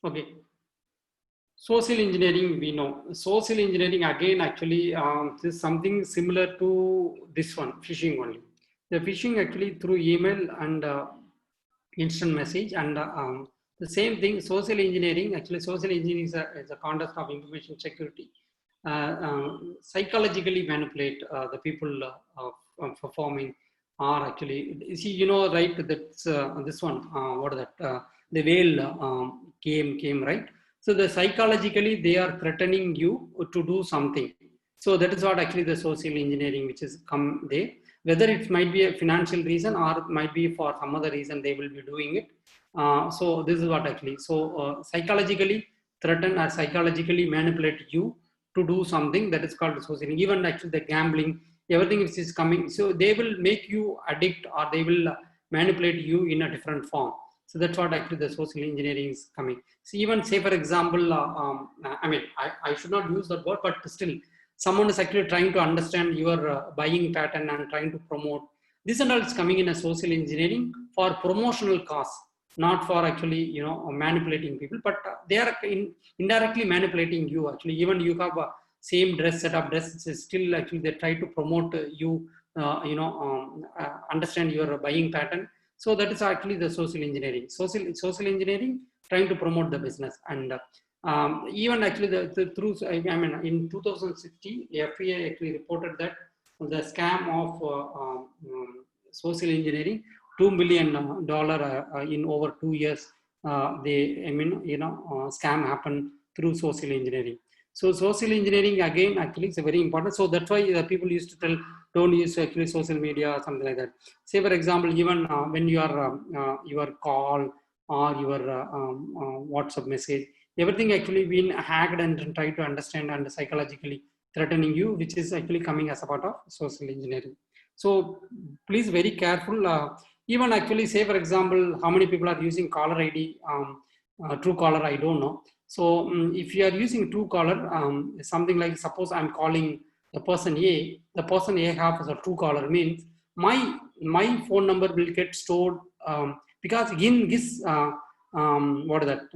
Okay. Social engineering, we know. Social engineering again actually is something similar to this one, phishing only. The phishing actually through email and instant message, and the same thing. Social engineering, actually social engineering is a context of information security. Psychologically manipulate the people performing, or actually right, that's this one, what is that, the whale came right. So the psychologically they are threatening you to do something. So that is what actually the social engineering which is come there. Whether it might be a financial reason or it might be for some other reason they will be doing it. So this is what actually. So psychologically threaten or psychologically manipulate you to do something, that is called social. Even actually the gambling, everything which is coming. So they will make you addict, or they will manipulate you in a different form. So that's what actually the social engineering is coming. So even say for example, I should not use that word, but still someone is actually trying to understand your buying pattern and trying to promote. This and all is coming in a social engineering for promotional costs, not for actually manipulating people, but they are indirectly manipulating you. Actually, even you have a same dress, set of dress, still actually they try to promote you. Understand your buying pattern. So that is actually the social engineering. Social engineering trying to promote the business. And even actually in 2016, FBA actually reported that the scam of social engineering, $2 million in over 2 years. Scam happened through social engineering. So social engineering again actually is very important. So that's why people used to tell don't use actually social media or something like that. Say for example, even when you are your call or your WhatsApp message, everything actually been hacked and try to understand and psychologically threatening you, which is actually coming as a part of social engineering. So please very careful. Even actually say for example, how many people are using caller ID, Truecaller, I don't know. So if you are using Truecaller, something like suppose I'm calling the person A, the person A has a Truecaller, means my phone number will get stored because in his what is that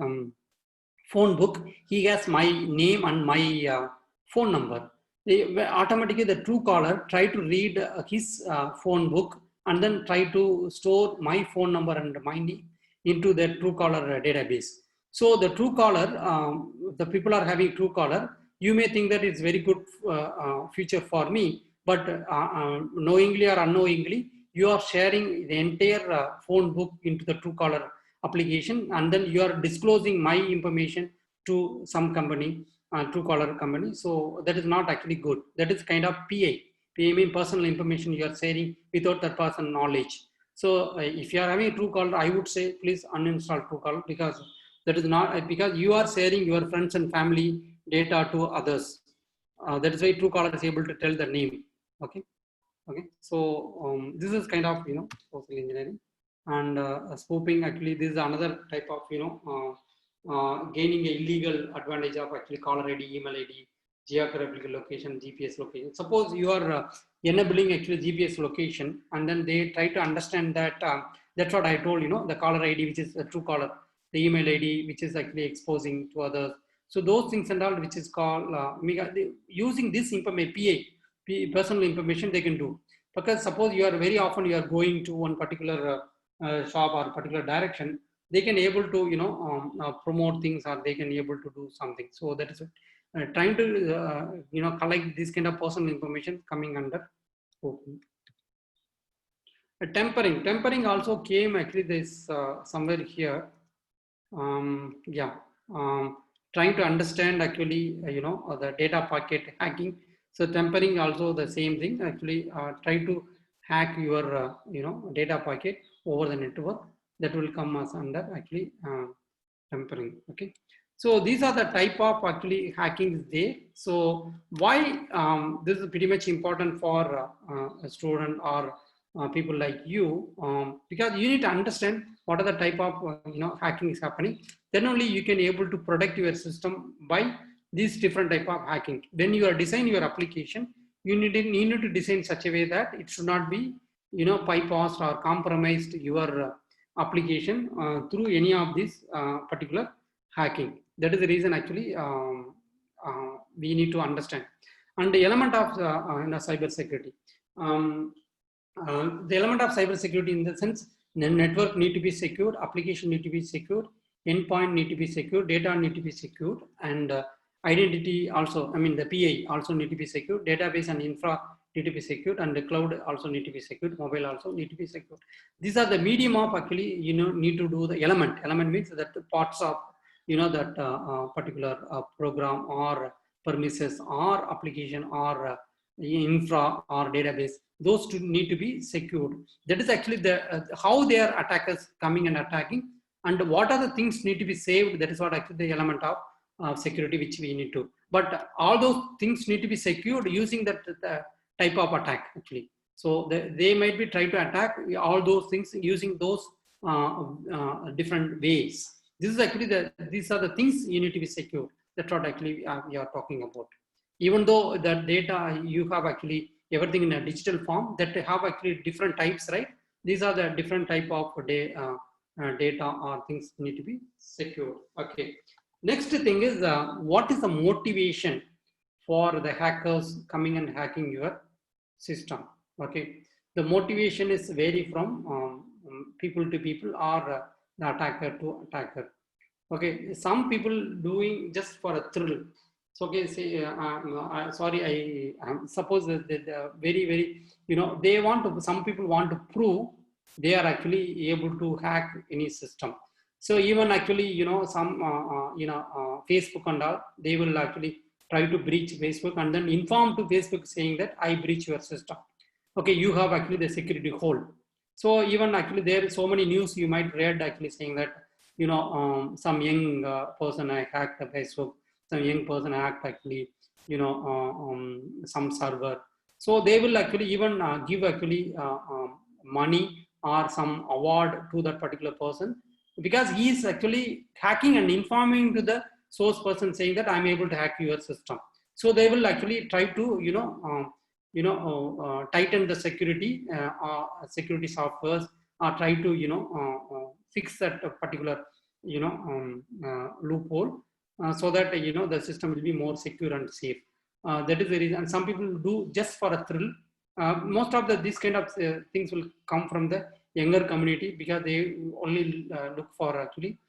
phone book, he has my name and my phone number. Automatically the Truecaller try to read his phone book and then try to store my phone number and my name into the Truecaller database. So the Truecaller, the people are having Truecaller, you may think that it's very good feature for me, but knowingly or unknowingly, you are sharing the entire phone book into the Truecaller application, and then you are disclosing my information to some company, Truecaller company. So that is not actually good. That is kind of PA. PA means personal information you are sharing without that person knowledge. So if you are having a Truecaller, I would say please uninstall Truecaller, because that is not, because you are sharing your friends and family data to others. that is why Truecaller is able to tell the name. Okay. Okay. So this is kind of, social engineering. And spoofing, actually, this is another type of, gaining a illegal advantage of actually caller ID, email ID, geographical location, GPS location. Suppose you are enabling actually GPS location, and then they try to understand that, that's what I told, the caller ID, which is a Truecaller, the email ID, which is actually exposing to others. So those things and all, which is called, using this information, personal information, they can do. Because suppose you are very often you are going to one particular shop or particular direction, they can able to promote things, or they can able to do something. So that is trying to collect this kind of personal information coming under spoofing. Tempering also came actually this somewhere here. Trying to understand actually the data packet hacking. So tempering also the same thing, actually try to hack your data packet over the network. That will come as under actually tempering. Okay, so these are the type of actually hacking is there. So why this is pretty much important for a student or people like you, because you need to understand what are the type of hacking is happening. Then only you can able to protect your system by these different type of hacking. When you are designing your application, you need to design such a way that it should not be bypassed or compromised your application through any of these particular hacking. That is the reason actually we need to understand. And the element of cyber security. The element of cyber security in the sense, the network need to be secured, application need to be secured, endpoint need to be secured, data need to be secured, and identity also, the PA also need to be secured, database and infra need to be secured, and the cloud also need to be secured, mobile also need to be secured. These are the medium of actually, need to do the element. Element means that the parts of, that particular program or premises or application or infra or database, those two need to be secured. That is actually the how their attackers coming and attacking, and what are the things need to be saved. That is what actually the element of security which we need to. But all those things need to be secured using that type of attack actually. So they might be trying to attack all those things using those different ways. This is actually these are the things you need to be secured. That's what actually we are talking about. Even though the data you have actually everything in a digital form, that have actually different types, right? These are the different type of data or things need to be secure. Okay. Next thing is what is the motivation for the hackers coming and hacking your system? Okay. The motivation is vary from people to people or the attacker to attacker. Okay. Some people doing just for a thrill. So, okay, say, sorry, I suppose that very, they want to, some people want to prove they are actually able to hack any system. So even actually, some, Facebook and all, they will actually try to breach Facebook and then inform to Facebook saying that I breach your system. Okay, you have actually the security hole. So even actually there is so many news you might read actually saying that, some young person I hacked the Facebook. Some young person hacked actually, some server. So they will actually even give actually money or some award to that particular person because he is actually hacking and informing to the source person saying that I'm able to hack your system. So they will actually try to, tighten the security softwares or try to, fix that particular, loophole. So that the system will be more secure and safe. That is the reason. And some people do just for a thrill. Most of these kind of things will come from the younger community because they only look for actually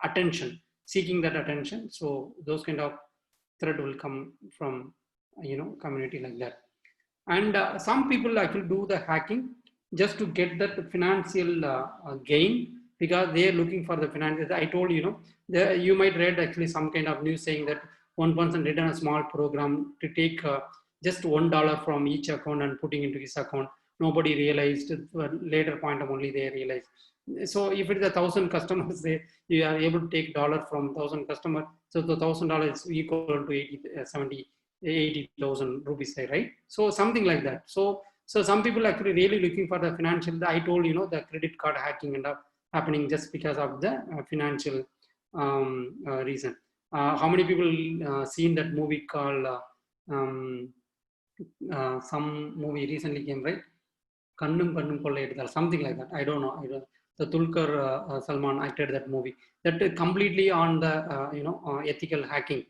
attention, seeking that attention. So those kind of threat will come from community like that. And some people actually do the hacking just to get that financial gain. Because they are looking for the finances. I told you, you might read actually some kind of news saying that one person written a small program to take just $1 from each account and putting into his account. Nobody realized. Later point of only they realized So if it is 1,000 customers, you are able to take dollar from 1,000 customer. So the $1,000 is equal to 80,000 rupees, right? So something like that. So some people actually really looking for the financial. I told the credit card hacking and happening just because of the financial reason. How many people seen that movie called some movie recently came, right? Kannum Kollaiyaduthaal, something like that. I don't know. The Tulkar Salman acted that movie. That completely on the ethical hacking,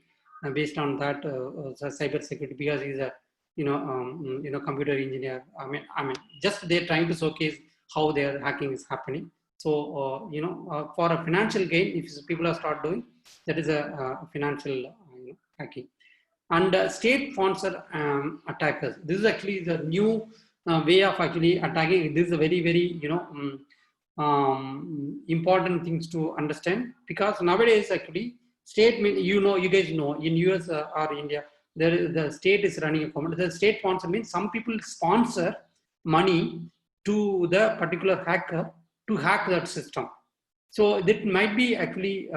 based on that cyber security, because he's a computer engineer. I mean, just they're trying to showcase how their hacking is happening. So for a financial gain, if people are start doing, that is a financial hacking. And state-sponsored attackers. This is actually the new way of actually attacking. This is a very, very important things to understand, because nowadays actually state, you guys know in US or India, the state is running a comment. The state sponsor means some people sponsor money to the particular hacker to hack that system. So that might be actually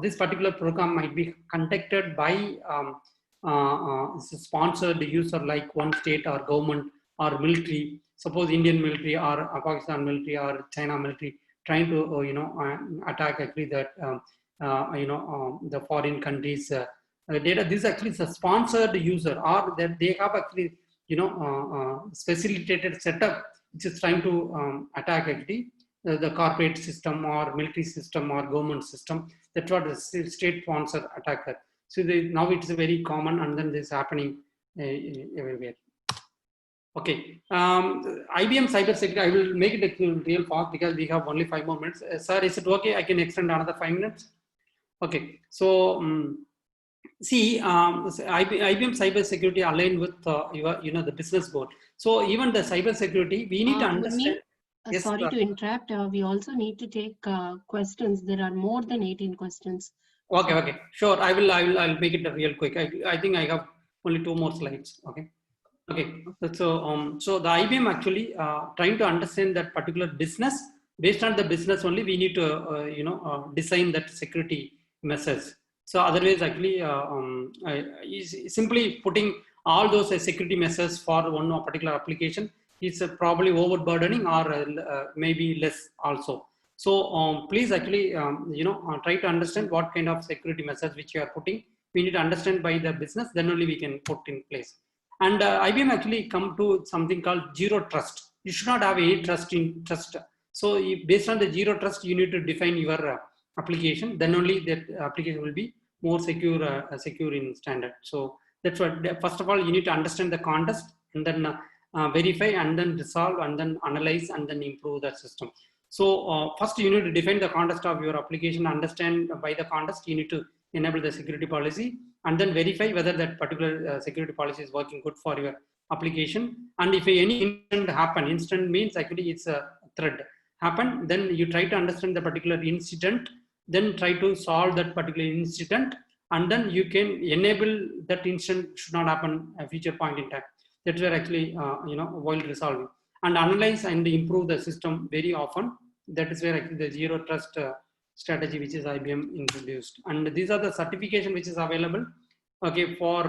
this particular program might be conducted by sponsored user like one state or government or military. Suppose Indian military or Pakistan military or China military trying to attack actually that the foreign countries data. This actually is a sponsored user, or that they have actually facilitated setup which is trying to attack actually the corporate system or military system or government system. That's what the state sponsored attacker. So now it's very common, and then this is happening everywhere. Okay, IBM cybersecurity. I will make it a real fast because we have only 5 more minutes. Sir, is it okay? I can extend another 5 minutes. Okay, so see, IBM cybersecurity aligned with the business board. So even the cybersecurity, we need to understand. Yes, sorry to interrupt. We also need to take questions. There are more than 18 questions. Okay, sure. I'll make it real quick. I think I have only 2 more slides. Okay. So the IBM actually trying to understand that particular business. Based on the business only, we need to design that security measures. So otherwise, actually, simply putting all those security measures for one particular application is probably overburdening, or maybe less also. So please actually try to understand what kind of security measures which you are putting. We need to understand by the business, then only we can put in place. And IBM actually come to something called zero trust. You should not have any trust in trust. So based on the zero trust, you need to define your application. Then only that application will be more secure, secure in standard. So that's what. First of all, you need to understand the context, and then verify, and then resolve, and then analyze, and then improve the system. So first you need to define the context of your application, understand by the context, you need to enable the security policy, and then verify whether that particular security policy is working good for your application. And if any incident happen, incident means actually it's a threat happen, then you try to understand the particular incident, then try to solve that particular incident, and then you can enable that incident should not happen a future point in time. That's where actually while resolving, and analyze and improve the system very often. That is where actually the zero trust strategy which is IBM introduced. And these are the certification which is available, okay, for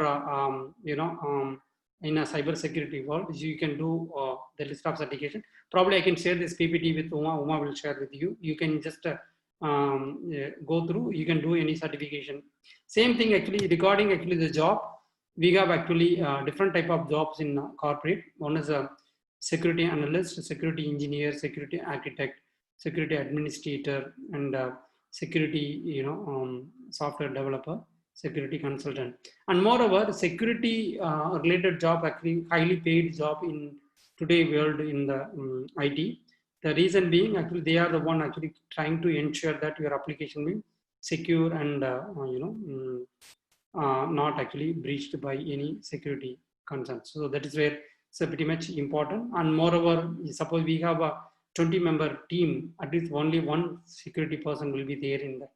in a cyber security world. You can do the list of certification. Probably I can share this PPT with Uma. Uma will share with you. You can just go through. You can do any certification. Same thing actually regarding actually the job. We have actually different type of jobs in corporate. One is a security analyst, security engineer, security architect, security administrator, and security software developer, security consultant. And moreover, security related job, actually highly paid job in today world in the IT. The reason being actually they are the one actually trying to ensure that your application will be secure and not actually breached by any security concerns. So that is where it's pretty much important. And moreover, suppose we have a 20-member team, at least only one security person will be there in the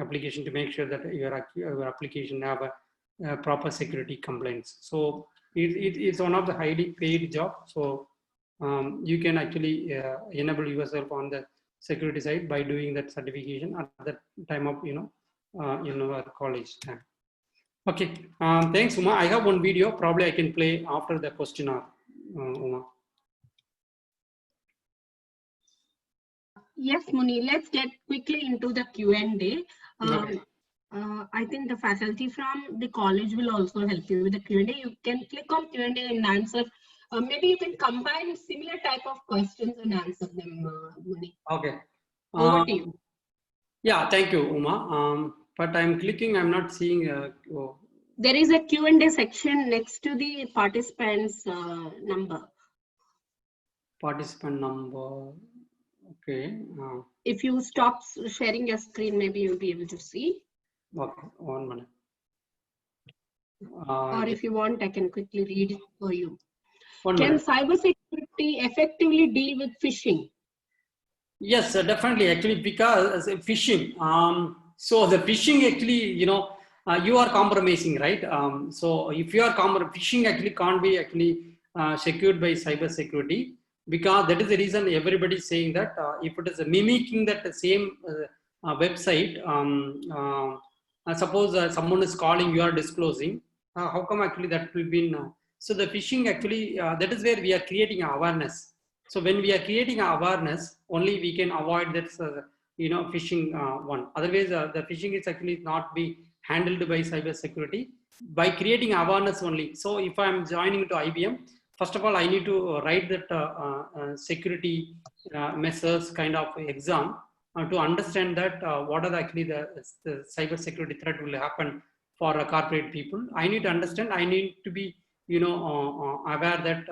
application to make sure that your application have a proper security compliance. So it's one of the highly paid job. So you can actually enable yourself on the security side by doing that certification at the time of our college time. Okay, thanks, Uma. I have one video. Probably I can play after the question hour, Uma. Yes, Muni, let's get quickly into the Q&A. Okay. I think the faculty from the college will also help you with the Q&A. You can click on Q&A and answer. Maybe you can combine similar type of questions and answer them, Muni. Okay. Over to you. Yeah, thank you, Uma. But I'm clicking, I'm not seeing. There is a Q&A section next to the participants number. Participant number. Okay. If you stop sharing your screen, maybe you'll be able to see. Okay, 1 minute. Or if you want, I can quickly read it for you. One Can minute. cybersecurity effectively deal with phishing? Yes, definitely. Actually, because phishing. So the phishing actually, you are compromising, right? So if you are phishing, actually can't be actually secured by cyber security, because that is the reason everybody is saying that if it is mimicking that same website, suppose someone is calling, you are disclosing. How come actually that will be? So the phishing actually, that is where we are creating awareness. So when we are creating awareness, only we can avoid that, phishing one. Otherwise, the phishing is actually not be handled by cyber security by creating awareness only. So if I'm joining to IBM, first of all, I need to write that security measures kind of exam to understand that what are actually the cyber security threat will happen for corporate people. I need to understand. I need to be, aware that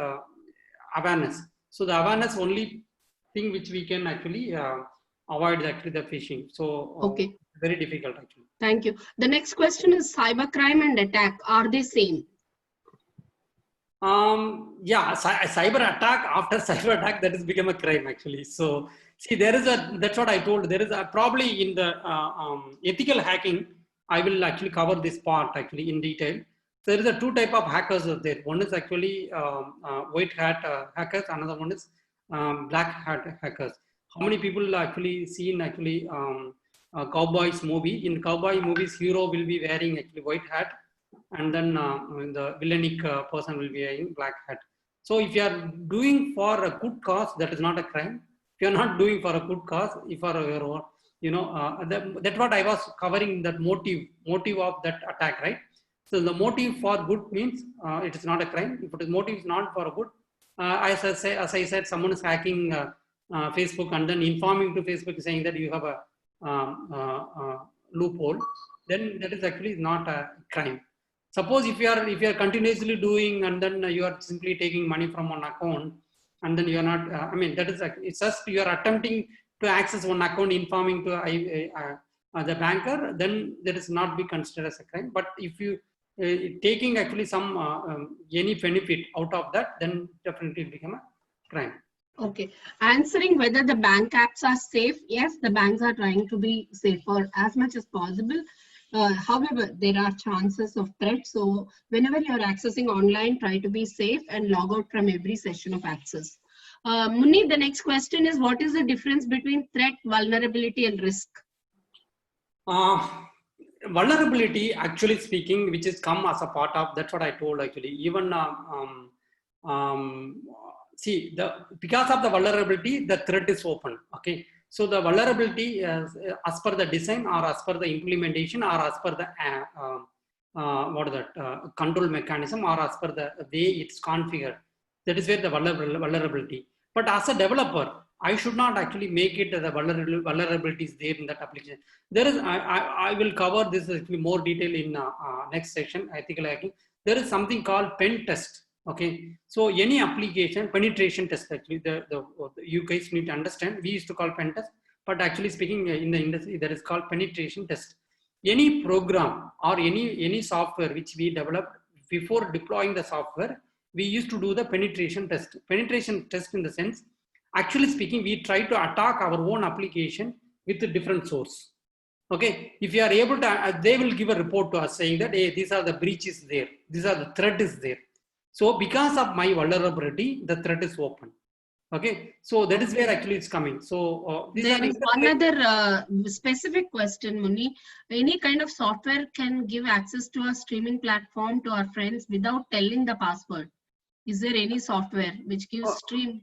awareness. So the awareness only thing which we can actually avoid actually the phishing. So Okay. Very difficult actually. Thank you. The next question is cybercrime and attack. Are they same? Yeah, cyber attack after cyber attack, that has become a crime actually. So see, that's what I told. There is probably in the ethical hacking, I will actually cover this part actually in detail. So there is a two type of hackers out there. One is actually white hat hackers. Another one is black hat hackers. How many people actually seen actually Cowboys movie? In Cowboy movies, hero will be wearing actually white hat, and then the villainic person will be wearing black hat. So if you are doing for a good cause, that is not a crime. If you are not doing for a good cause, if you are that's what I was covering, that motive of that attack, right? So the motive for good means it is not a crime. If it is motive is not for a good, as I said, someone is hacking Facebook and then informing to Facebook saying that you have a loophole, then that is actually not a crime. Suppose if you are continuously doing and then you are simply taking money from one account and then you are not, that is, it's just you are attempting to access one account, informing to the banker, then that is not be considered as a crime. But if you taking actually some any benefit out of that, then definitely it become a crime. Okay. Answering whether the bank apps are safe. Yes, the banks are trying to be safer as much as possible. However, there are chances of threat. So whenever you're accessing online, try to be safe and log out from every session of access. Muni, the next question is, what is the difference between threat, vulnerability, and risk? Vulnerability, actually speaking, which is come as a part of, that's what I told actually. Even see, because of the vulnerability, the threat is open. Okay. So the vulnerability as per the design or as per the implementation or as per the control mechanism or as per the way it's configured. That is where the vulnerability. But as a developer, I should not actually make it the vulnerabilities there in that application. There is, I will cover this actually more detail in next section, ethical hacking. There is something called pen test. Okay, so any application penetration test actually, you guys need to understand. We used to call pen test, but actually speaking in the industry, that is called penetration test. Any program or any software which we developed, before deploying the software, we used to do the penetration test. Penetration test in the sense, actually speaking, we try to attack our own application with a different source. Okay, if you are able to, they will give a report to us saying that, hey, these are the breaches there, these are the threat is there. So because of my vulnerability, the threat is open. Okay, so that is where actually it's coming. So there is one other specific question, Muni. Any kind of software can give access to a streaming platform to our friends without telling the password. Is there any software which gives stream?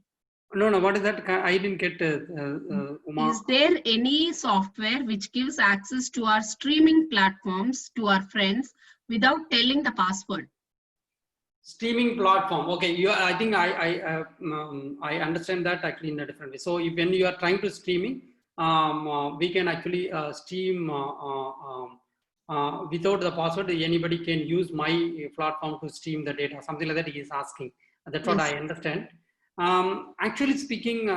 No, what is that? I didn't get Uma. Is there any software which gives access to our streaming platforms to our friends without telling the password? Streaming platform. Okay, I think I understand that actually in a different way. So when you are trying to streaming, we can actually stream without the password. Anybody can use my platform to stream the data. Something like that he is asking. That's what I understand. Actually speaking,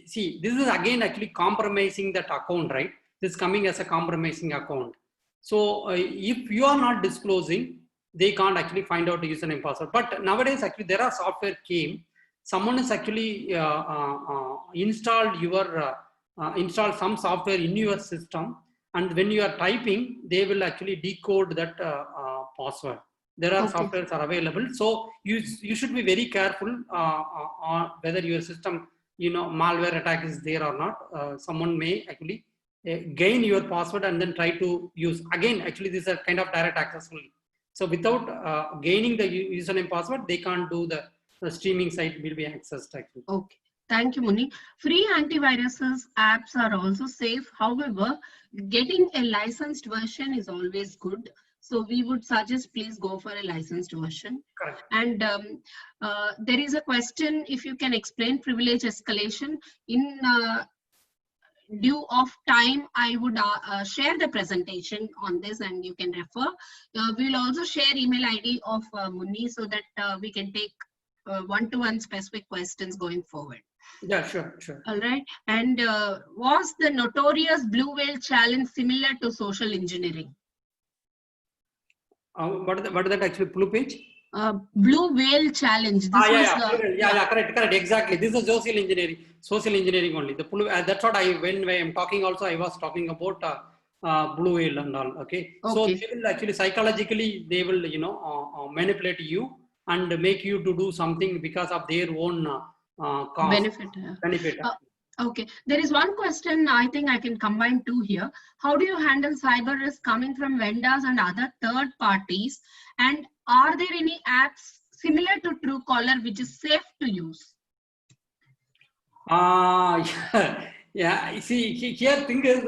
see, this is again actually compromising that account, right? This is coming as a compromising account. So if you are not disclosing, they can't actually find out the username password. But nowadays, actually, there are software came. Someone has actually installed some software in your system, and when you are typing, they will actually decode that password. There are softwares are available, so you should be very careful on whether your system, malware attack is there or not. Someone may actually gain your password and then try to use again. Actually, this is a kind of direct access only. So without gaining the username password, they can't do the streaming site will be accessed actually. Okay, thank you, Muni. Free antiviruses apps are also safe. However, getting a licensed version is always good. So we would suggest please go for a licensed version. Correct. And there is a question if you can explain privilege escalation in due of time. I would share the presentation on this and you can refer. We will also share email ID of Muni so that we can take one-to-one specific questions going forward. Yeah, sure. All right. And was the notorious Blue Whale challenge similar to social engineering? What is that actually? Blue page? Blue Whale challenge. This Correct. Exactly. This is social engineering only. That's what when I am talking also, I was talking about Blue Whale and all. Okay. So they will actually psychologically, they will, manipulate you and make you to do something because of their own benefit. Okay, there is one question I think I can combine two here. How do you handle cyber risk coming from vendors and other third parties? And are there any apps similar to Truecaller which is safe to use? Yeah. See, here thing is,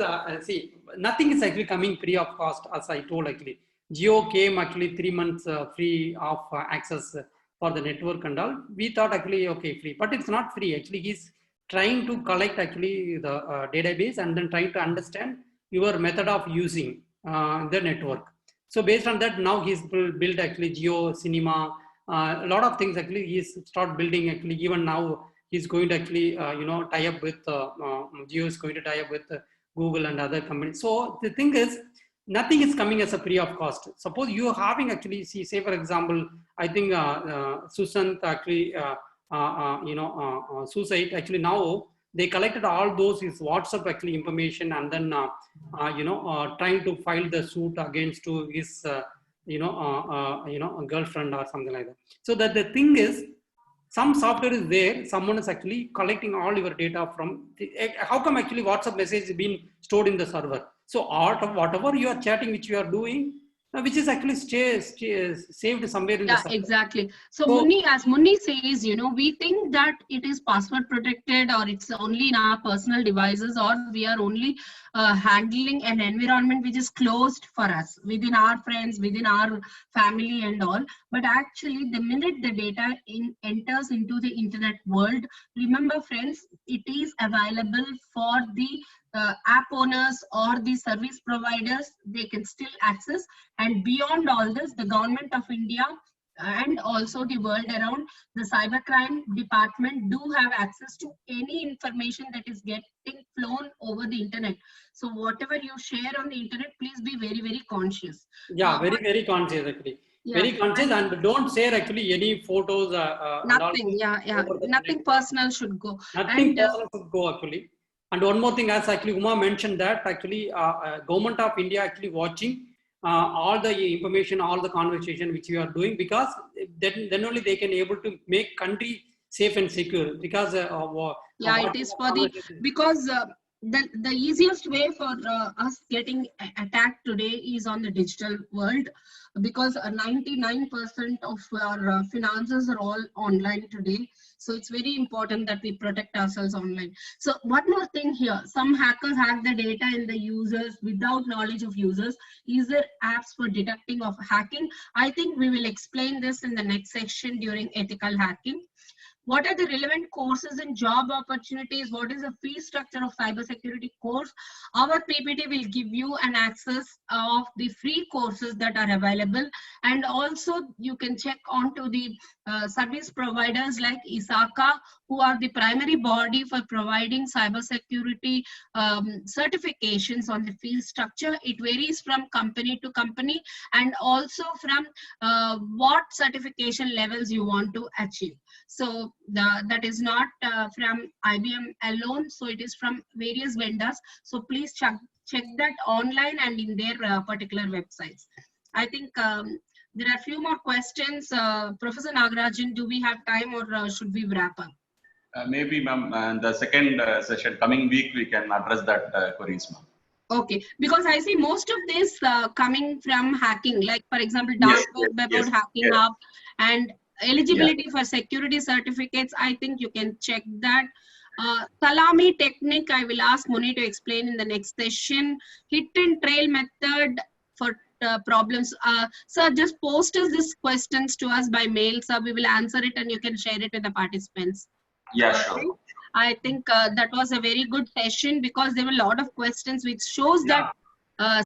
nothing is actually coming free of cost, as I told actually. Jio came actually 3 months free of access for the network and all. We thought actually, okay, free, but it's not free. Actually, he's trying to collect actually the database and then trying to understand your method of using the network. So based on that, now he's built actually Jio Cinema, a lot of things actually he's start building actually. Even now he's going to actually tie up with Jio is going to tie up with Google and other companies. So the thing is, nothing is coming as a free of cost. Suppose you are having actually, say for example, I think Susant actually suicide actually now they collected all those his WhatsApp actually information and then trying to file the suit against to his girlfriend or something like that. So that the thing is, some software is there, someone is actually collecting all your data from how come actually WhatsApp message is being stored in the server. So out of whatever you are chatting, which you are doing, which is actually saved somewhere in the server. Exactly. So Muni, as Muni says, we think that it is password protected or it's only in our personal devices, or we are only handling an environment which is closed for us within our friends, within our family and all. But actually the minute the data enters into the internet world, remember friends, it is available for the app owners or the service providers. They can still access. And beyond all this, the government of India and also the world around, the cybercrime department do have access to any information that is getting flown over the internet. So whatever you share on the internet, please be very, very conscious. Yeah, very conscious actually. Yeah. Very conscious, and don't share actually any photos. Nothing. Nothing personal should go. Nothing personal should go actually. And one more thing, as actually Uma mentioned that actually government of India actually watching all the information, all the conversation which you are doing, because then only they can able to make country safe and secure, because yeah, it is for the, because the easiest way for us getting attacked today is on the digital world, because 99% of our finances are all online today. So it's very important that we protect ourselves online. So one more thing here, some hackers hack the data in the users without knowledge of users. Is there apps for detecting of hacking? I think we will explain this in the next section during ethical hacking. What are the relevant courses and job opportunities? What is the fee structure of cybersecurity course? Our PPT will give you an access of the free courses that are available. And also you can check onto the service providers like ISACA, who are the primary body for providing cybersecurity certifications on the fee structure. It varies from company to company, and also from what certification levels you want to achieve. So that is not from IBM alone, so it is from various vendors. So please check that online and in their particular websites. I think there are a few more questions. Professor Nagarajan, do we have time, or should we wrap up? Maybe, ma'am, the second session coming week we can address that queries, ma'am. Okay, because I see most of this coming from hacking, like for example, dark web about Hacking Hub and eligibility for security certificates. I think you can check that. Salami technique, I will ask Muni to explain in the next session. Hit and trail method for problems. Sir, just post us these questions to us by mail, sir. We will answer it and you can share it with the participants. Yeah, sure. I think that was a very good session, because there were a lot of questions, which shows that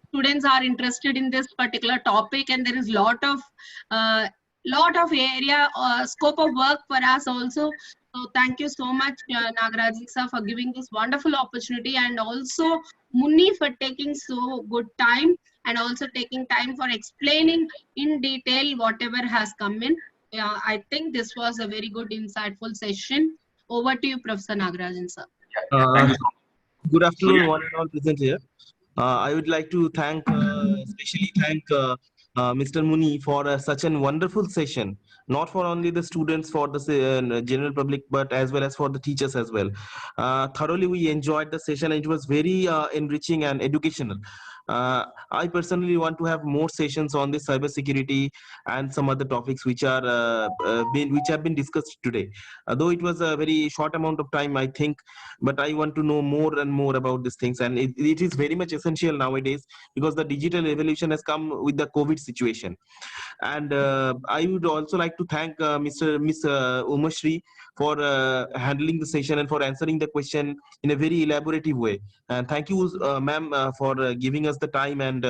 students are interested in this particular topic, and there is lot of area scope of work for us also. So thank you so much, Nagarajan sir, for giving this wonderful opportunity, and also Muni for taking so good time, and also taking time for explaining in detail whatever has come in. I think this was a very good, insightful session. Over to you, Professor Nagarajan sir. Thank you so much. Good afternoon, one and all present here. I would like to especially thank Mr. Muni for such a wonderful session, not for only the students, for the general public, but as well as for the teachers as well. Thoroughly we enjoyed the session, and it was very enriching and educational. I personally want to have more sessions on this cybersecurity and some other topics which have been discussed today. Though it was a very short amount of time, I think, but I want to know more and more about these things, and it is very much essential nowadays, because the digital evolution has come with the COVID situation. And I would also like to thank Miss Umashri for handling the session and for answering the question in a very elaborative way. And thank you, ma'am, for giving us the time and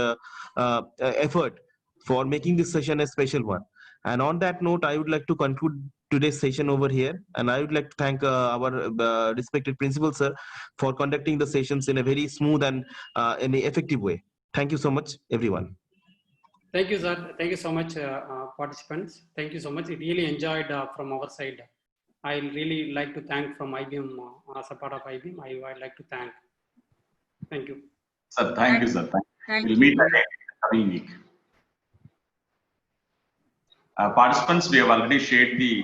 effort for making this session a special one. And on that note, I would like to conclude today's session over here. And I would like to thank our respected principal, sir, for conducting the sessions in a very smooth and in an effective way. Thank you so much, everyone. Thank you, sir. Thank you so much, participants. Thank you so much. I really enjoyed from our side. I really like to thank from IBM, as a part of IBM. I would like to thank. Thank you. Sir, thank you, sir. Thank we'll you. meet again in the coming week. Participants, we have already shared the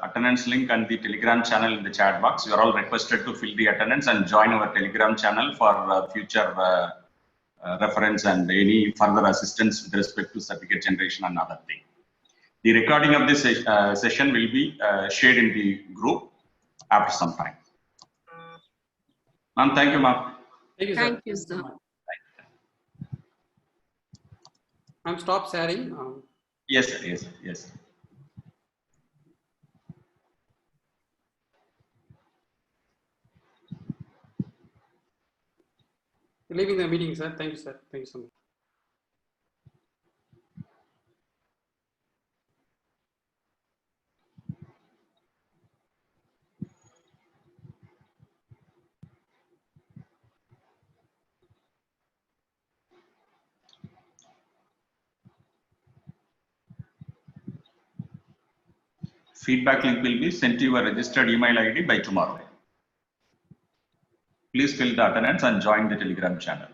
attendance link and the Telegram channel in the chat box. You are all requested to fill the attendance and join our Telegram channel for future reference and any further assistance with respect to certificate generation and other things. The recording of this session will be shared in the group after some time. Ma'am, thank you, ma'am. Thank you, sir. Thank you, sir. I'm stop sharing. Yes, sir. Yes, sir. Yes, sir. Leaving the meeting, sir. Thank you, sir. Thank you so much. Feedback link will be sent to your registered email ID by tomorrow. Please fill the attendance and join the Telegram channel.